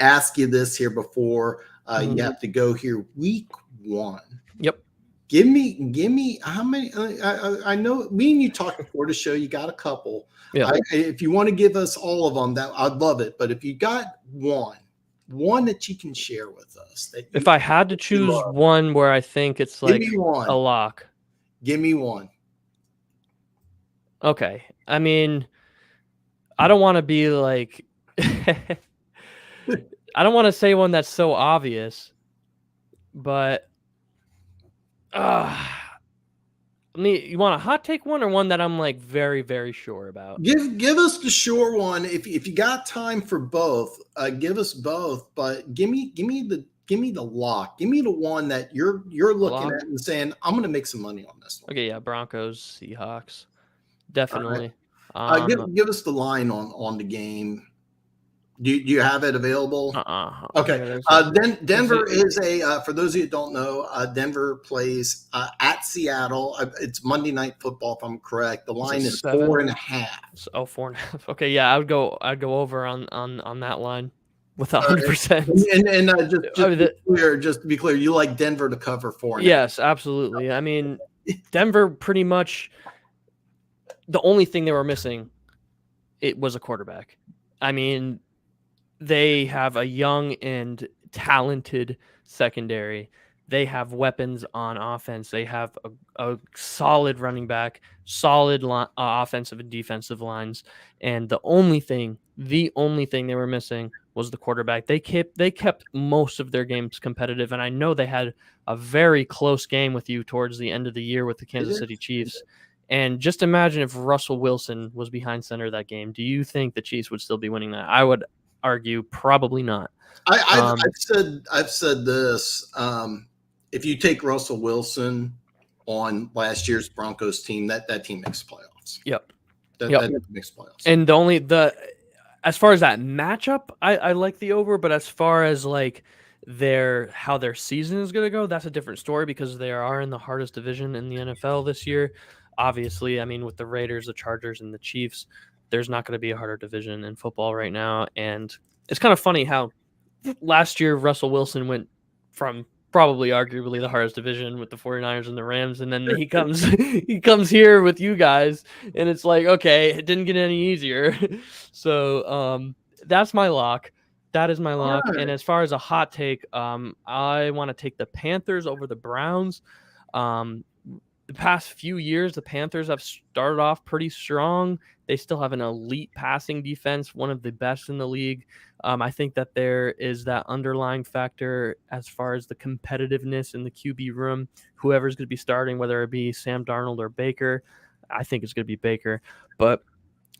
Speaker 1: ask you this here before you have to go here. Week one.
Speaker 2: Yep.
Speaker 1: Give me how many? I know me and you talked before the show. You got a couple.
Speaker 2: Yeah.
Speaker 1: If you want to give us all of them, that I'd love it. But if you got one that you can share with us,
Speaker 2: if I had to choose one where I think it's like a lock,
Speaker 1: give me one.
Speaker 2: Okay. I mean, I don't want to be like, I don't want to say one that's so obvious, but. You want a hot take one or one that I'm like very, very sure about?
Speaker 1: Give us the sure one. If you got time for both, give us both. But give me the lock. Give me the one that you're looking at and saying, I'm going to make some money on this one.
Speaker 2: Okay, yeah, Broncos, Seahawks, definitely.
Speaker 1: Right. Give us the line on the game. Do you have it available? Okay. Denver is for those of you who don't know, Denver plays at Seattle. It's Monday Night Football, if I'm correct. The line is 4.5.
Speaker 2: 4.5. Okay, yeah, I'd go over on that line with 100%.
Speaker 1: And just to be clear, you like Denver to cover 4.5.
Speaker 2: Yes, absolutely. I mean, Denver pretty much the only thing they were missing, it was a quarterback. I mean, they have a young and talented secondary. They have weapons on offense. They have a solid running back, solid offensive and defensive lines. And the only thing they were missing was the quarterback. They kept most of their games competitive. And I know they had a very close game with you towards the end of the year with the Kansas City Chiefs. And just imagine if Russell Wilson was behind center that game. Do you think the Chiefs would still be winning that? I would argue probably not.
Speaker 1: I've said this. If you take Russell Wilson on last year's Broncos team, that team makes playoffs.
Speaker 2: Yep.
Speaker 1: That team makes playoffs.
Speaker 2: And as far as that matchup, I like the over, but as far as like how their season is going to go, that's a different story because they are in the hardest division in the NFL this year. Obviously, I mean, with the Raiders, the Chargers, and the Chiefs, there's not going to be a harder division in football right now. And it's kind of funny how last year Russell Wilson went from probably arguably the hardest division with the 49ers and the Rams, and then he comes here with you guys, and it's like, okay, it didn't get any easier. So that's my lock. That is my lock. Right. And as far as a hot take, I want to take the Panthers over the Browns. The past few years, the Panthers have started off pretty strong. They still have an elite passing defense, one of the best in the league. I think that there is that underlying factor as far as the competitiveness in the QB room. Whoever's going to be starting, whether it be Sam Darnold or Baker, I think it's going to be Baker. But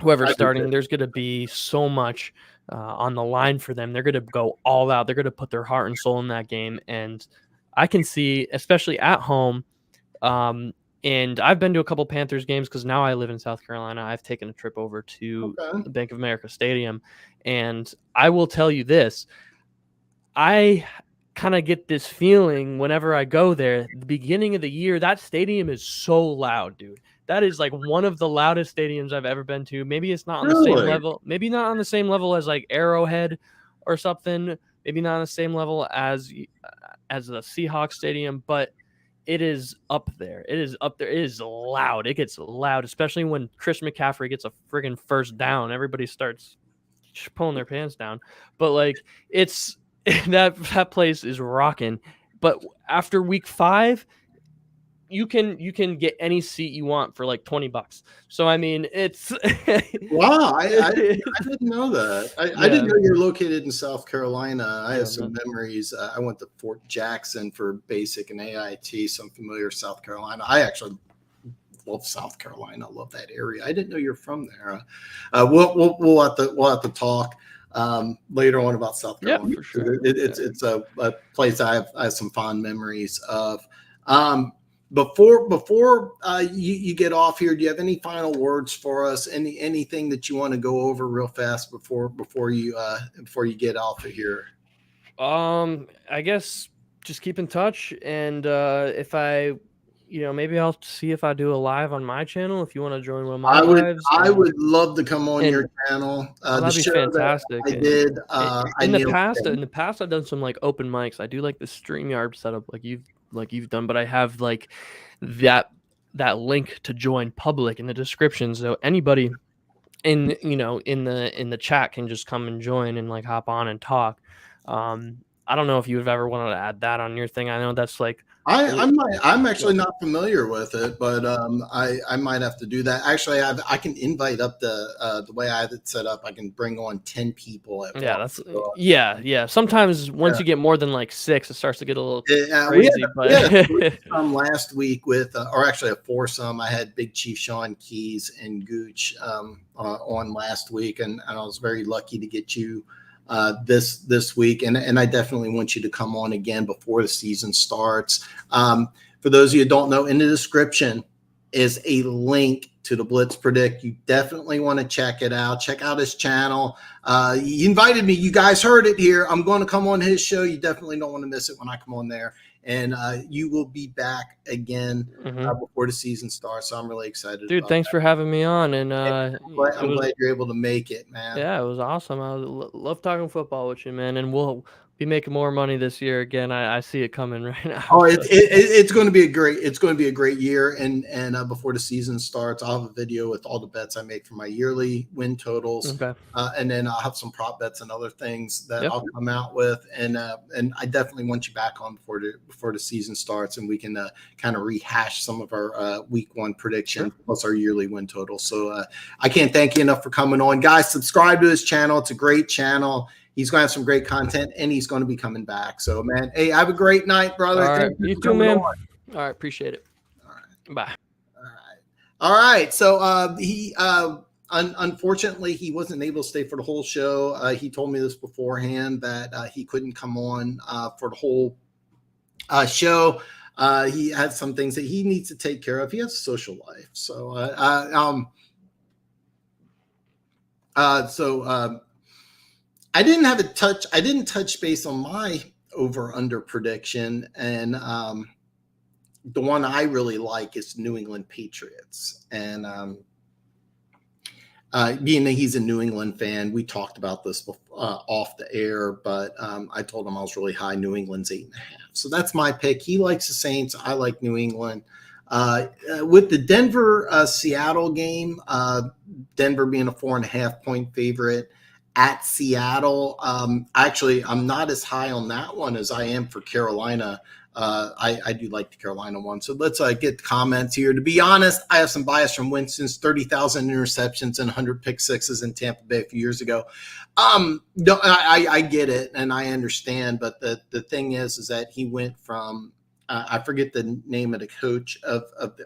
Speaker 2: whoever's starting, there's going to be so much on the line for them. They're going to go all out. They're going to put their heart and soul in that game. And I can see, especially at home, and I've been to a couple Panthers games because now I live in South Carolina. I've taken a trip over to the Bank of America Stadium. And I will tell you this, I kind of get this feeling whenever I go there, the beginning of the year, that stadium is so loud, dude. That is like one of the loudest stadiums I've ever been to. Maybe it's not on the same level. Maybe not on the same level as like Arrowhead or something. Maybe not on the same level as the Seahawks Stadium, but it is up there. It is up there. It is loud. It gets loud, especially when Chris McCaffrey gets a friggin' first down. Everybody starts pulling their pants down. But like, it's that place is rocking. But after week 5, you can get any seat you want for like $20. So I mean, it's
Speaker 1: wow. I didn't know that. I didn't know you're located in South Carolina. I have some memories. I went to Fort Jackson for basic and AIT, so I'm familiar with South Carolina. I actually love South Carolina. I love that area. I didn't know you're from there. We'll have to talk later on about South Carolina.
Speaker 2: Yeah, for sure.
Speaker 1: It's a place I have some fond memories of. Before you get off here, do you have any final words for us? Anything that you want to go over real fast before you get off of here?
Speaker 2: I guess just keep in touch, and if I, maybe I'll see if I do a live on my channel. If you want to join one of my lives,
Speaker 1: I would love to come on your channel.
Speaker 2: That'd be fantastic.
Speaker 1: I did.
Speaker 2: In the past, I've done some like open mics. I do like the StreamYard setup, like you've done, but I have like that link to join public in the description, so anybody in the chat can just come and join and like hop on and talk. I don't know if you've ever wanted to add that on your thing. I know that's like
Speaker 1: I'm actually not familiar with it, but I might have to do that. Actually, I can invite up the way I have it set up. I can bring on 10 people at once.
Speaker 2: Sometimes once you get more than like 6, it starts to get a little crazy.
Speaker 1: We had a threesome last week with, or actually a foursome. I had Big Chief Sean Keys and Gooch on last week, and I was very lucky to get you this week, and I definitely want you to come on again before the season starts. For those of you who don't know, in the description is a link to the Blitz Predict. You definitely want to check it out. Check out his channel. He invited me. You guys heard it here. I'm going to come on his show. You definitely don't want to miss it when I come on there. And you will be back again before the season starts. So I'm really excited.
Speaker 2: Dude, thanks for having me on. And
Speaker 1: I'm glad you're able to make it, man.
Speaker 2: Yeah, it was awesome. I love talking football with you, man. And we'll be making more money this year again. I see it coming right now.
Speaker 1: Oh, it's going to be a great year. And before the season starts, I'll have a video with all the bets I make for my yearly win totals.
Speaker 2: Okay.
Speaker 1: And then I'll have some prop bets and other things that I'll come out with. And I definitely want you back on before the season starts, and we can kind of rehash some of our week 1 prediction plus our yearly win total. So I can't thank you enough for coming on, guys. Subscribe to his channel. It's a great channel. He's going to have some great content, and he's going to be coming back. So, man, hey, have a great night, brother.
Speaker 2: All right. You too, man. All right. Appreciate it. All right. Bye.
Speaker 1: All right. So he unfortunately, he wasn't able to stay for the whole show. He told me this beforehand that he couldn't come on for the whole show. He had some things that he needs to take care of. He has a social life. So, I didn't touch base on my over under prediction, and the one I really like is New England Patriots. And being that he's a New England fan, we talked about this off the air, but I told him I was really high. New England's 8.5. So that's my pick. He likes the Saints. I like New England. With the Denver Seattle game, Denver being a 4.5 point favorite at Seattle. Actually, I'm not as high on that one as I am for Carolina. I do like the Carolina one. So let's get comments here. To be honest, I have some bias from Winston's 30,000 interceptions and 100 pick sixes in Tampa Bay a few years ago. No, I get it and I understand, but the thing is that he went from I forget the name of the coach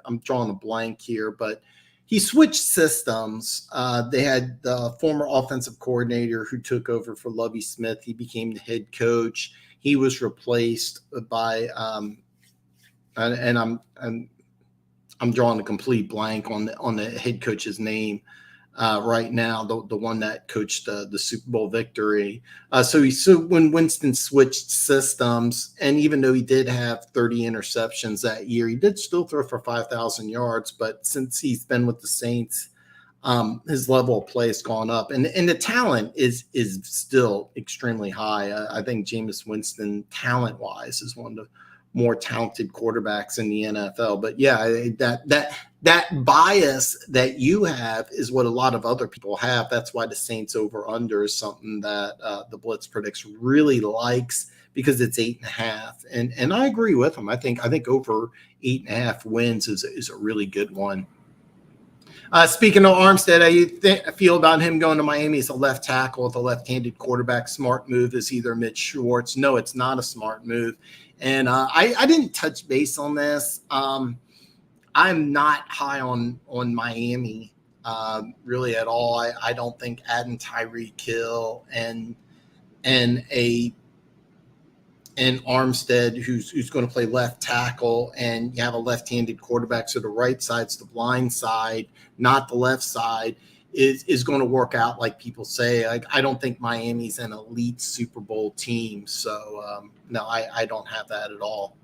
Speaker 1: I'm drawing a blank here, but he switched systems. They had the former offensive coordinator who took over for Lovie Smith. He became the head coach. He was replaced by, and I'm drawing a complete blank on the head coach's name right now. The one that coached the Super Bowl victory. So when Winston switched systems, and even though he did have 30 interceptions that year, he did still throw for 5,000 yards. But since he's been with the Saints, his level of play has gone up, and the talent is still extremely high. I think Jameis Winston, talent wise, is one of the more talented quarterbacks in the NFL. But yeah, that bias that you have is what a lot of other people have. That's why the Saints over under is something that the Blitz Predicts really likes, because it's 8.5, and I agree with him. I think over 8.5 wins is a really good one. Speaking of Armstead, how you feel about him going to Miami as a left tackle with a left-handed quarterback? Smart move is either Mitch Schwartz. No, it's not a smart move. And I didn't touch base on this. I'm not high on Miami really at all. I don't think adding Tyreek Hill and Armstead, who's going to play left tackle, and you have a left-handed quarterback, so the right side's the blind side, not the left side, is going to work out like people say. I don't think Miami's an elite Super Bowl team, so no, I don't have that at all.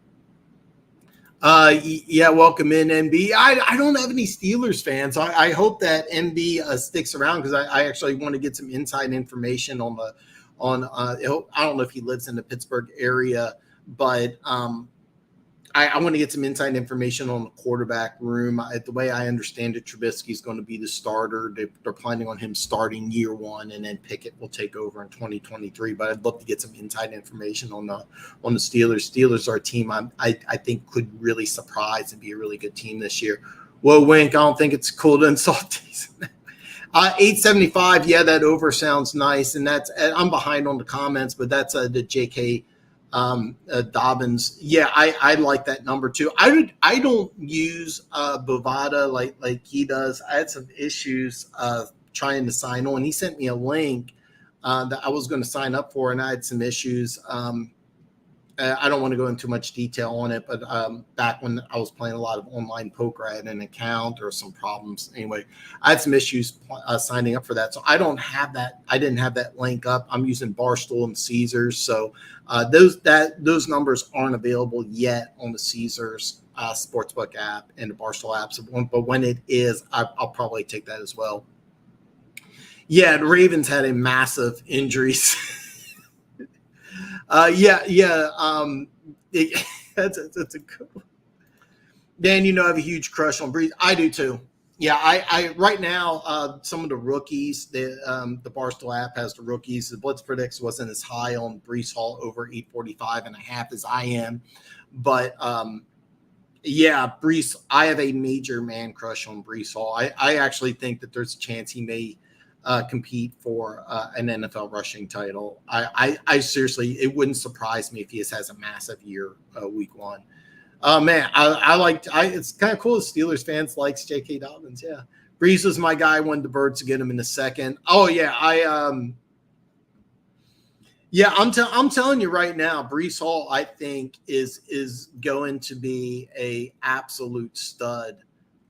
Speaker 1: Yeah, welcome in, NB. I don't have any Steelers fans. I hope that NB sticks around, because I actually want to get some inside information on I don't know if he lives in the Pittsburgh area, but I want to get some inside information on the quarterback room. The way I understand it, Trubisky's going to be the starter. They're planning on him starting year one, and then Pickett will take over in 2023. But I'd love to get some inside information on the Steelers. Steelers are a team I think could really surprise and be a really good team this year. Whoa, Wink, I don't think it's cool to insult these. 875, yeah, that over sounds nice, and I'm behind on the comments, but that's the J.K. Dobbins. Yeah, I like that number too. I don't use Bovada like he does. I had some issues trying to sign on. He sent me a link that I was going to sign up for, and I had some issues. I don't want to go into much detail on it, but back when I was playing a lot of online poker, I had an account. There were some problems. Anyway, I had some issues signing up for that. So I don't have that. I didn't have that link up. I'm using Barstool and Caesars. So those numbers aren't available yet on the Caesars Sportsbook app and the Barstool apps. But when it is, I'll probably take that as well. Yeah, the Ravens had a massive injuries. Yeah. That's a good one. Dan, I have a huge crush on Brees. I do too. Yeah, I right now, some of the rookies, the Barstool app has the rookies. The Blitz Predicts wasn't as high on Brees Hall over 845.5 as I am. But yeah, Brees, I have a major man crush on Brees Hall. I actually think that there's a chance he may compete for an NFL rushing title. I seriously, it wouldn't surprise me if he has a massive year week one. Man, it's kind of cool. The Steelers fans likes J.K. Dobbins. Yeah. Brees was my guy. I wanted the Birds to get him in the second. Oh yeah. I'm telling you right now, Brees Hall, I think is going to be a absolute stud.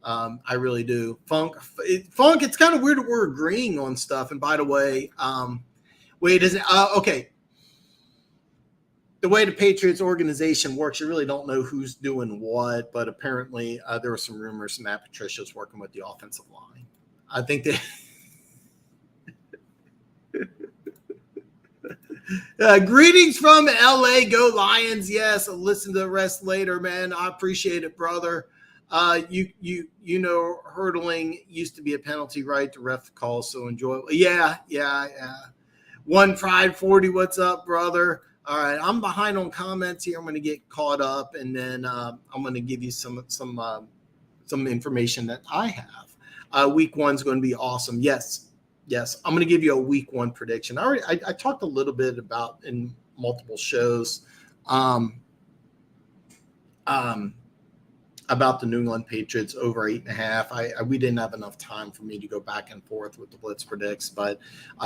Speaker 1: I really do. Funk. It's kind of weird that we're agreeing on stuff. And by the way, wait, is it okay? The way the Patriots organization works, you really don't know who's doing what, but apparently there were some rumors Matt Patricia's working with the offensive line. I think that greetings from LA, go Lions. Yes, I'll listen to the rest later, man. I appreciate it, brother. Hurdling used to be a penalty, right? The ref calls, so enjoy. Yeah. One Pride 40, what's up, brother? All right, I'm behind on comments here. I'm going to get caught up, and then I'm going to give you some information that I have. Week one's going to be awesome. Yes. I'm going to give you a week one prediction. I talked a little bit about in multiple shows about the New England Patriots over 8.5. We didn't have enough time for me to go back and forth with the Blitz Predicts, but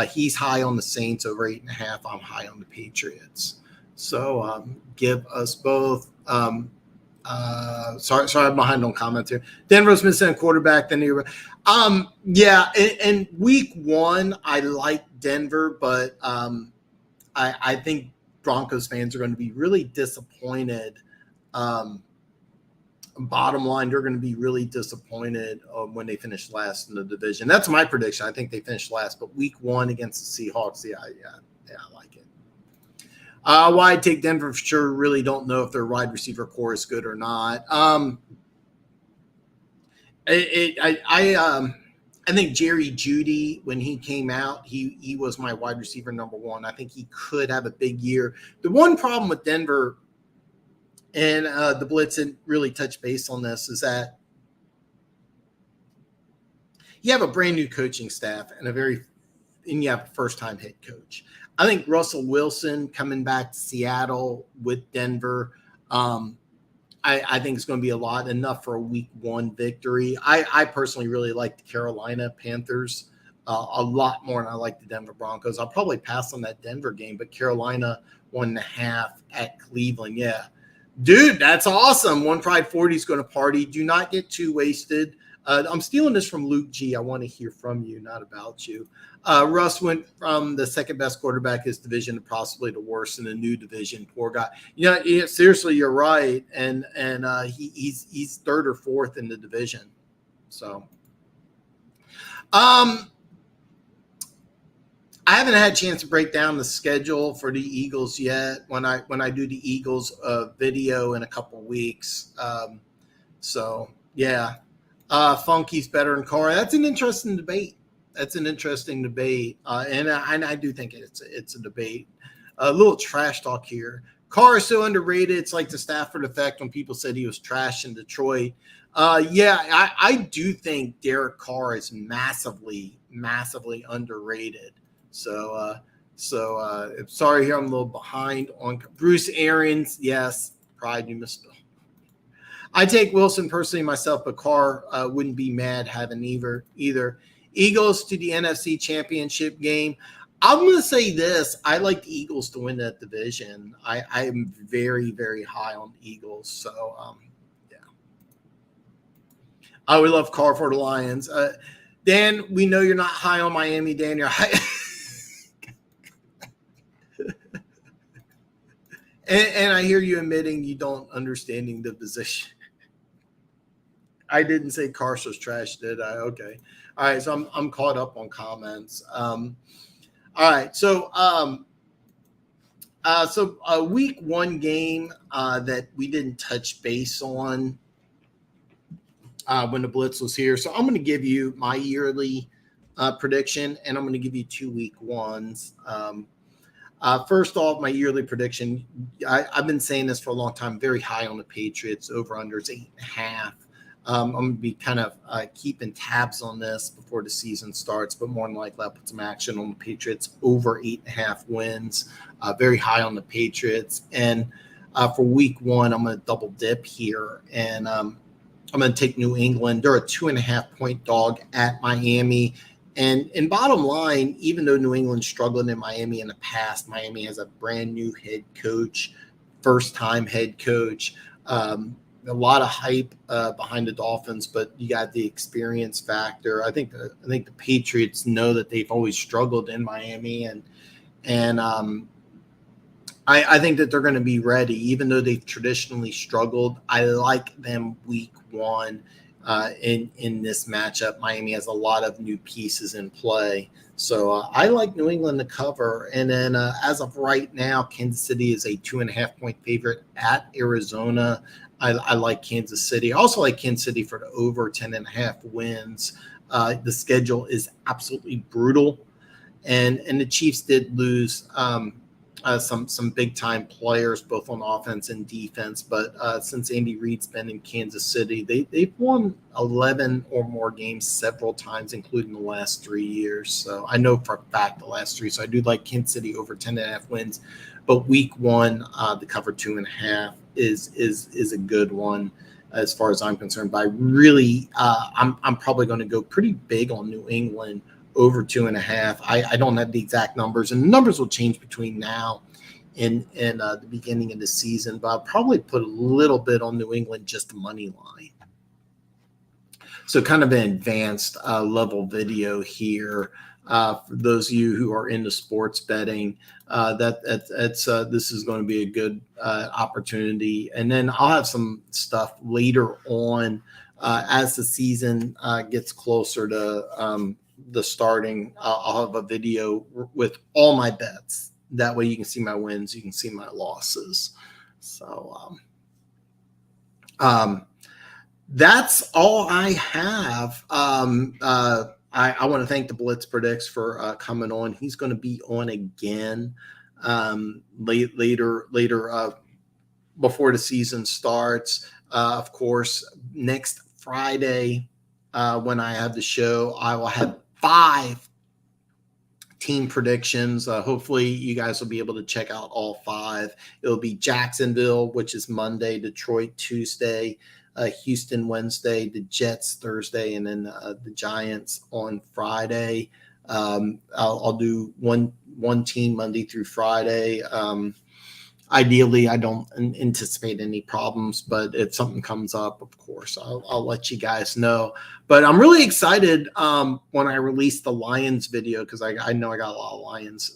Speaker 1: he's high on the Saints over 8.5. I'm high on the Patriots. So give us both. Sorry, I'm behind on comments here. Denver's missing a quarterback. And week one, I like Denver, but I think Broncos fans are going to be really disappointed. Bottom line, they're going to be really disappointed when they finish last in the division. That's my prediction. I think they finished last, but week one against the Seahawks, I like it. Why I take Denver for sure, really don't know if their wide receiver core is good or not. I think Jerry Jeudy, when he came out, he was my wide receiver number one. I think he could have a big year. The one problem with Denver, and the Blitz didn't really touch base on this, is that you have a brand new coaching staff and you have a first-time head coach. I think Russell Wilson coming back to Seattle with Denver, I think it's going to be enough for a week one victory. I personally really like the Carolina Panthers a lot more than I like the Denver Broncos. I'll probably pass on that Denver game, but Carolina 1.5 at Cleveland, yeah. Dude, that's awesome. One Pride 40 is going to party. Do not get too wasted. I'm stealing this from Luke G. I want to hear from you, not about you. Russ went from the second best quarterback in his division to possibly the worst in the new division. Poor guy. Seriously, you're right. And he's third or fourth in the division. So, I haven't had a chance to break down the schedule for the Eagles yet. When I do the Eagles video in a couple weeks. So yeah, Funky's better than Carr. That's an interesting debate. And I do think it's a debate. A little trash talk here. Carr is so underrated. It's like the Stafford effect when people said he was trash in Detroit. I do think Derek Carr is massively underrated. So sorry here, I'm a little behind on Bruce Arians. Yes, pride you misspelled. I take Wilson personally myself, but Carr wouldn't be mad having either. Eagles to the NFC Championship game. I'm going to say this. I like the Eagles to win that division. I am very, very high on the Eagles. So, yeah. I would love Carr for the Lions. Dan, we know you're not high on Miami. Dan, you're high. And I hear you admitting you don't understanding the position. I didn't say Carson was trash, did I? Okay. All right. So I'm caught up on comments. All right. So So a week one game that we didn't touch base on when the Blitz was here. So I'm going to give you my yearly prediction, and I'm going to give you 2 week ones. First off, my yearly prediction, I've been saying this for a long time, very high on the Patriots, over-unders 8.5. I'm going to be kind of keeping tabs on this before the season starts, but more than likely I'll put some action on the Patriots over 8.5 wins. Very high on the Patriots. And for week one, I'm going to double dip here, and I'm going to take New England. They're a 2.5-point dog at Miami. And bottom line, even though New England struggled in Miami in the past, Miami has a brand new head coach, first-time head coach. A lot of hype behind the Dolphins, but you got the experience factor. I think the Patriots know that they've always struggled in Miami, and I think that they're going to be ready, even though they've traditionally struggled. I like them week one in this matchup. Miami has a lot of new pieces in play. So I like New England to cover. And then as of right now, Kansas City is a 2.5-point favorite at Arizona. I like Kansas City. I also like Kansas City for the over 10.5 wins. The schedule is absolutely brutal. And the Chiefs did lose some big-time players, both on offense and defense. But since Andy Reid's been in Kansas City, they've won 11 or more games several times, including the last 3 years. So I know for a fact the last three. So I do like Kansas City over 10.5 wins. But week one, the cover 2.5 is a good one as far as I'm concerned. But I really, I'm probably going to go pretty big on New England over 2.5. I don't have the exact numbers, and the numbers will change between now and the beginning of the season, but I'll probably put a little bit on New England, just the money line. So kind of an advanced level video here for those of you who are into sports betting. This is going to be a good opportunity. And then I'll have some stuff later on as the season gets closer to the starting. I'll have a video with all my bets. That way you can see my wins, you can see my losses. So that's all I have. I want to thank the Blitz Predicts for coming on. He's going to be on again later before the season starts. Of course, next Friday when I have the show, I will have 5 team predictions. Hopefully you guys will be able to check out all 5. It'll be Jacksonville, which is Monday, Detroit Tuesday, Houston Wednesday, the Jets Thursday, and then the Giants on Friday. I'll do one team Monday through Friday. Ideally, I don't anticipate any problems, but if something comes up, of course, I'll let you guys know. But I'm really excited when I release the Lions video, because I know I got a lot of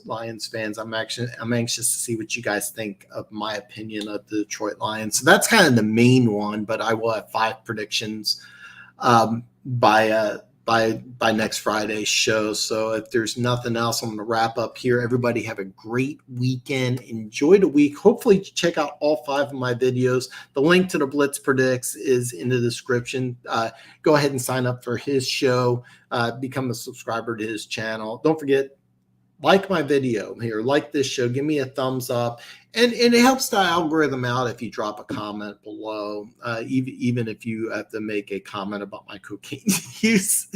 Speaker 1: Lions fans. I'm anxious to see what you guys think of my opinion of the Detroit Lions. So that's kind of the main one, but I will have 5 predictions by next Friday's show. So if there's nothing else, I'm going to wrap up here. Everybody have a great weekend. Enjoy the week. Hopefully check out all 5 of my videos. The link to the Blitz Predicts is in the description. Go ahead and sign up for his show. Become a subscriber to his channel. Don't forget, like my video here, like this show, give me a thumbs up. And it helps the algorithm out if you drop a comment below, even if you have to make a comment about my cocaine use.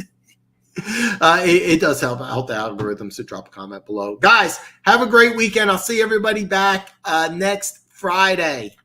Speaker 1: It does help the algorithms to drop a comment below. Guys, have a great weekend. I'll see everybody back next Friday.